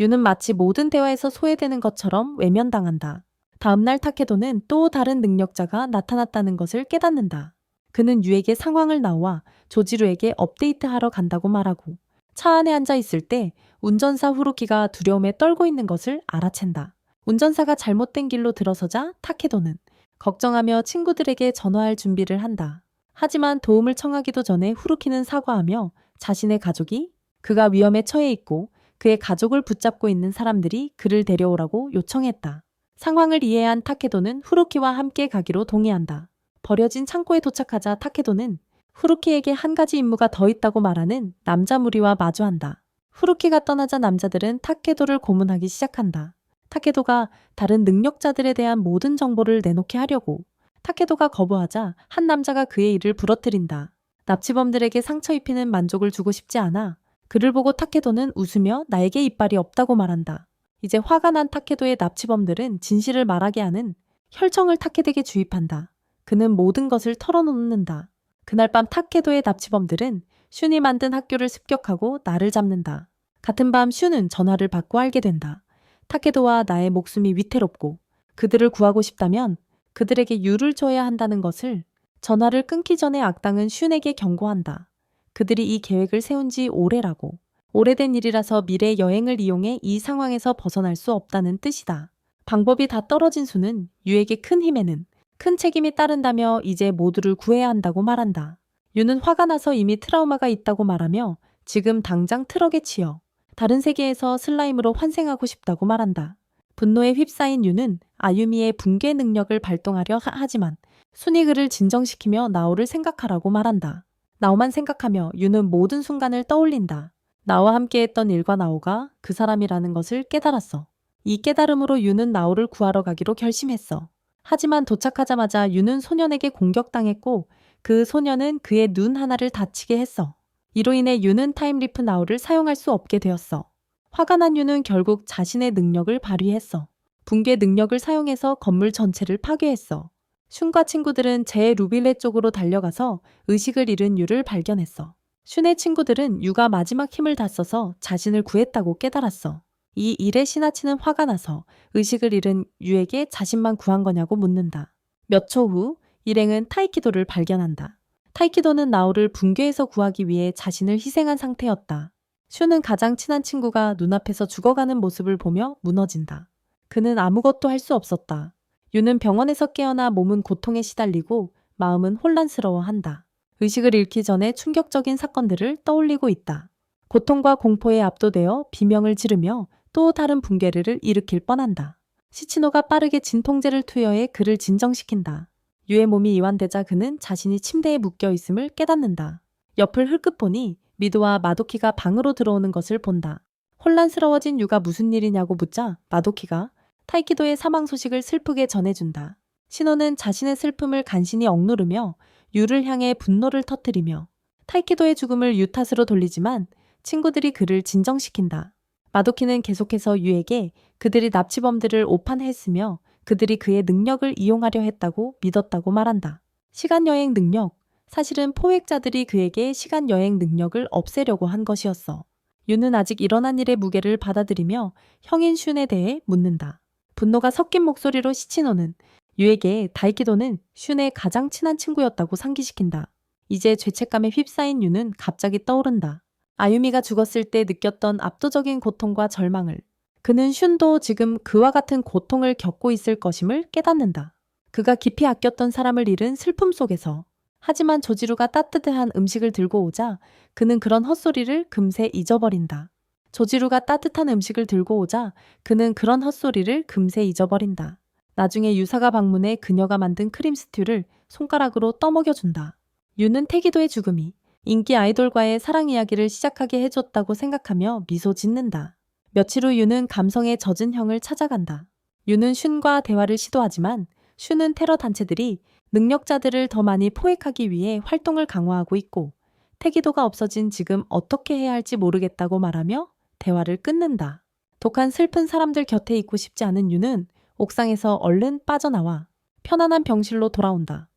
S1: 유는 마치 모든 대화에서 소외되는 것처럼 외면당한다. 다음날 타케도는 또 다른 능력자가 나타났다는 것을 깨닫는다. 그는 유에게 상황을 나와 조지루에게 업데이트하러 간다고 말하고 차 안에 앉아 있을 때 운전사 후루키가 두려움에 떨고 있는 것을 알아챈다. 운전사가 잘못된 길로 들어서자 타케도는 걱정하며 친구들에게 전화할 준비를 한다. 하지만 도움을 청하기도 전에 후루키는 사과하며 자신의 가족이 그가 위험에 처해 있고 그의 가족을 붙잡고 있는 사람들이 그를 데려오라고 요청했다. 상황을 이해한 타케도는 후루키와 함께 가기로 동의한다. 버려진 창고에 도착하자 타케도는 후루키에게 한 가지 임무가 더 있다고 말하는 남자 무리와 마주한다. 후루키가 떠나자 남자들은 타케도를 고문하기 시작한다. 타케도가 다른 능력자들에 대한 모든 정보를 내놓게 하려고. 타케도가 거부하자 한 남자가 그의 일을 부러뜨린다. 납치범들에게 상처 입히는 만족을 주고 싶지 않아. 그를 보고 타케도는 웃으며 나에게 이빨이 없다고 말한다. 이제 화가 난 타케도의 납치범들은 진실을 말하게 하는 혈청을 타케도에게 주입한다. 그는 모든 것을 털어놓는다. 그날 밤 타케도의 납치범들은 슌이 만든 학교를 습격하고 나를 잡는다. 같은 밤 슌은 전화를 받고 알게 된다. 타케도와 나의 목숨이 위태롭고 그들을 구하고 싶다면 그들에게 유를 줘야 한다는 것을. 전화를 끊기 전에 악당은 슌에게 경고한다. 그들이 이 계획을 세운 지 오래라고. 오래된 일이라서 미래 여행을 이용해 이 상황에서 벗어날 수 없다는 뜻이다. 방법이 다 떨어진 수는 유에게 큰 힘에는 큰 책임이 따른다며 이제 모두를 구해야 한다고 말한다. 유는 화가 나서 이미 트라우마가 있다고 말하며 지금 당장 트럭에 치여 다른 세계에서 슬라임으로 환생하고 싶다고 말한다. 분노에 휩싸인 유는 아유미의 붕괴 능력을 발동하려 하지만 순이 그를 진정시키며 나오를 생각하라고 말한다. 나오만 생각하며 유는 모든 순간을 떠올린다. 나와 함께했던 일과 나오가 그 사람이라는 것을 깨달았어. 이 깨달음으로 유는 나오를 구하러 가기로 결심했어. 하지만 도착하자마자 유는 소년에게 공격당했고 그 소년은 그의 눈 하나를 다치게 했어. 이로 인해 유는 타임리프 나오를 사용할 수 없게 되었어. 화가 난 유는 결국 자신의 능력을 발휘했어. 붕괴 능력을 사용해서 건물 전체를 파괴했어. 슌과 친구들은 제 루빌레 쪽으로 달려가서 의식을 잃은 유를 발견했어. 슌의 친구들은 유가 마지막 힘을 다 써서 자신을 구했다고 깨달았어. 이 일에 시나치는 화가 나서 의식을 잃은 유에게 자신만 구한 거냐고 묻는다. 몇 초 후 일행은 타이키도를 발견한다. 타이키도는 나오를 붕괴해서 구하기 위해 자신을 희생한 상태였다. 슌은 가장 친한 친구가 눈앞에서 죽어가는 모습을 보며 무너진다. 그는 아무것도 할 수 없었다. 유는 병원에서 깨어나 몸은 고통에 시달리고 마음은 혼란스러워한다. 의식을 잃기 전에 충격적인 사건들을 떠올리고 있다. 고통과 공포에 압도되어 비명을 지르며 또 다른 붕괴를 일으킬 뻔한다. 시치노가 빠르게 진통제를 투여해 그를 진정시킨다. 유의 몸이 이완되자 그는 자신이 침대에 묶여 있음을 깨닫는다. 옆을 흘끗 보니 미도와 마도키가 방으로 들어오는 것을 본다. 혼란스러워진 유가 무슨 일이냐고 묻자 마도키가 타이키도의 사망 소식을 슬프게 전해준다. 신호는 자신의 슬픔을 간신히 억누르며 유를 향해 분노를 터뜨리며 타이키도의 죽음을 유 탓으로 돌리지만 친구들이 그를 진정시킨다. 마도키는 계속해서 유에게 그들이 납치범들을 오판했으며 그들이 그의 능력을 이용하려 했다고 믿었다고 말한다. 시간여행 능력. 사실은 포획자들이 그에게 시간여행 능력을 없애려고 한 것이었어. 유는 아직 일어난 일의 무게를 받아들이며 형인 슌에 대해 묻는다. 분노가 섞인 목소리로 시치노는 유에게 다이키도는 슌의 가장 친한 친구였다고 상기시킨다. 이제 죄책감에 휩싸인 유는 갑자기 떠오른다. 아유미가 죽었을 때 느꼈던 압도적인 고통과 절망을. 그는 슌도 지금 그와 같은 고통을 겪고 있을 것임을 깨닫는다. 그가 깊이 아꼈던 사람을 잃은 슬픔 속에서. 하지만 조지루가 따뜻한 음식을 들고 오자 그는 그런 헛소리를 금세 잊어버린다. 조지루가 따뜻한 음식을 들고 오자 그는 그런 헛소리를 금세 잊어버린다. 나중에 유사가 방문해 그녀가 만든 크림 스튜를 손가락으로 떠먹여준다. 유는 태기도의 죽음이 인기 아이돌과의 사랑 이야기를 시작하게 해줬다고 생각하며 미소 짓는다. 며칠 후 유는 감성에 젖은 형을 찾아간다. 유는 슌과 대화를 시도하지만 슌은 테러 단체들이 능력자들을 더 많이 포획하기 위해 활동을 강화하고 있고 태기도가 없어진 지금 어떻게 해야 할지 모르겠다고 말하며 대화를 끊는다. 독한 슬픈 사람들 곁에 있고 싶지 않은 유는 옥상에서 얼른 빠져나와 편안한 병실로 돌아온다.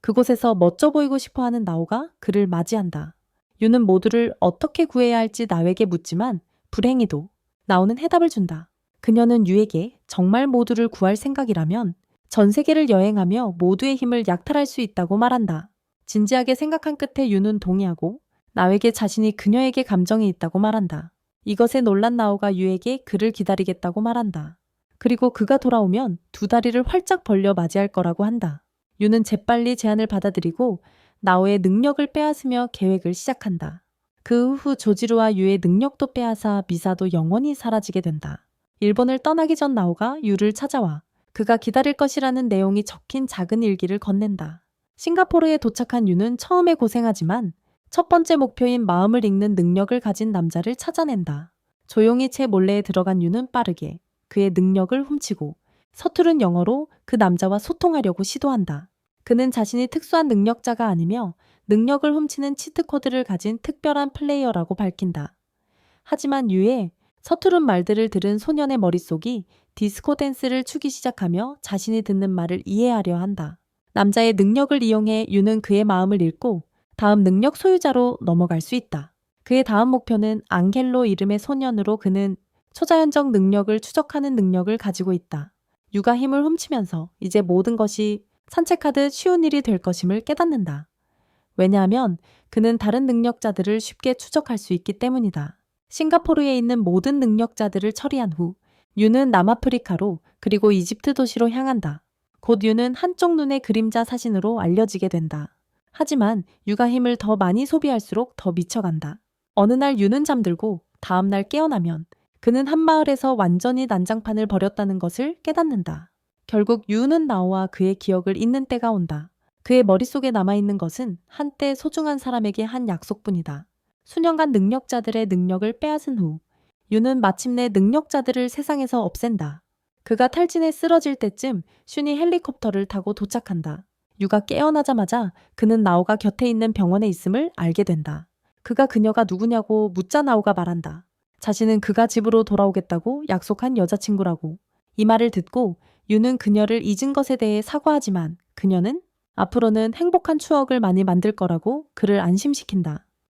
S1: 그곳에서 멋져 보이고 싶어하는 나오가 그를 맞이한다. 유는 모두를 어떻게 구해야 할지 나에게 묻지만 불행히도 나오는 해답을 준다. 그녀는 유에게 정말 모두를 구할 생각이라면 전 세계를 여행하며 모두의 힘을 약탈할 수 있다고 말한다. 진지하게 생각한 끝에 유는 동의하고 나에게 자신이 그녀에게 감정이 있다고 말한다. 이것에 놀란 나오가 유에게 그를 기다리겠다고 말한다. 그리고 그가 돌아오면 두 다리를 활짝 벌려 맞이할 거라고 한다. 유는 재빨리 제안을 받아들이고 나오의 능력을 빼앗으며 계획을 시작한다. 그 후 조지루와 유의 능력도 빼앗아 미사도 영원히 사라지게 된다. 일본을 떠나기 전 나오가 유를 찾아와 그가 기다릴 것이라는 내용이 적힌 작은 일기를 건넨다. 싱가포르에 도착한 유는 처음에 고생하지만 첫 번째 목표인 마음을 읽는 능력을 가진 남자를 찾아낸다. 조용히 채 몰래에 들어간 유는 빠르게 그의 능력을 훔치고 서투른 영어로 그 남자와 소통하려고 시도한다. 그는 자신이 특수한 능력자가 아니며 능력을 훔치는 치트코드를 가진 특별한 플레이어라고 밝힌다. 하지만 유의 서투른 말들을 들은 소년의 머릿속이 디스코 댄스를 추기 시작하며 자신이 듣는 말을 이해하려 한다. 남자의 능력을 이용해 유는 그의 마음을 읽고 다음 능력 소유자로 넘어갈 수 있다. 그의 다음 목표는 앙겔로 이름의 소년으로 그는 초자연적 능력을 추적하는 능력을 가지고 있다. 유가 힘을 훔치면서 이제 모든 것이 산책하듯 쉬운 일이 될 것임을 깨닫는다. 왜냐하면 그는 다른 능력자들을 쉽게 추적할 수 있기 때문이다. 싱가포르에 있는 모든 능력자들을 처리한 후 유는 남아프리카로 그리고 이집트 도시로 향한다. 곧 유는 한쪽 눈의 그림자 사신으로 알려지게 된다. 하지만 유가 힘을 더 많이 소비할수록 더 미쳐간다. 어느 날 유는 잠들고 다음 날 깨어나면 그는 한 마을에서 완전히 난장판을 벌였다는 것을 깨닫는다. 결국 유는 나오와 그의 기억을 잊는 때가 온다. 그의 머릿속에 남아있는 것은 한때 소중한 사람에게 한 약속뿐이다. 수년간 능력자들의 능력을 빼앗은 후 유는 마침내 능력자들을 세상에서 없앤다. 그가 탈진해 쓰러질 때쯤 슌이 헬리콥터를 타고 도착한다. 유가 깨어나자마자 그는 나오가 곁에 있는 병원에 있음을 알게 된다. 그가 그녀가 누구냐고 묻자 나오가 말한다. 자신은 그가 집으로 돌아오겠다고 약속한 여자친구라고. 이 말을 듣고 유는 그녀를 잊은 것에 대해 사과하지만 그녀는 앞으로는 행복한 추억을 많이 만들 거라고 그를 안심시킨다.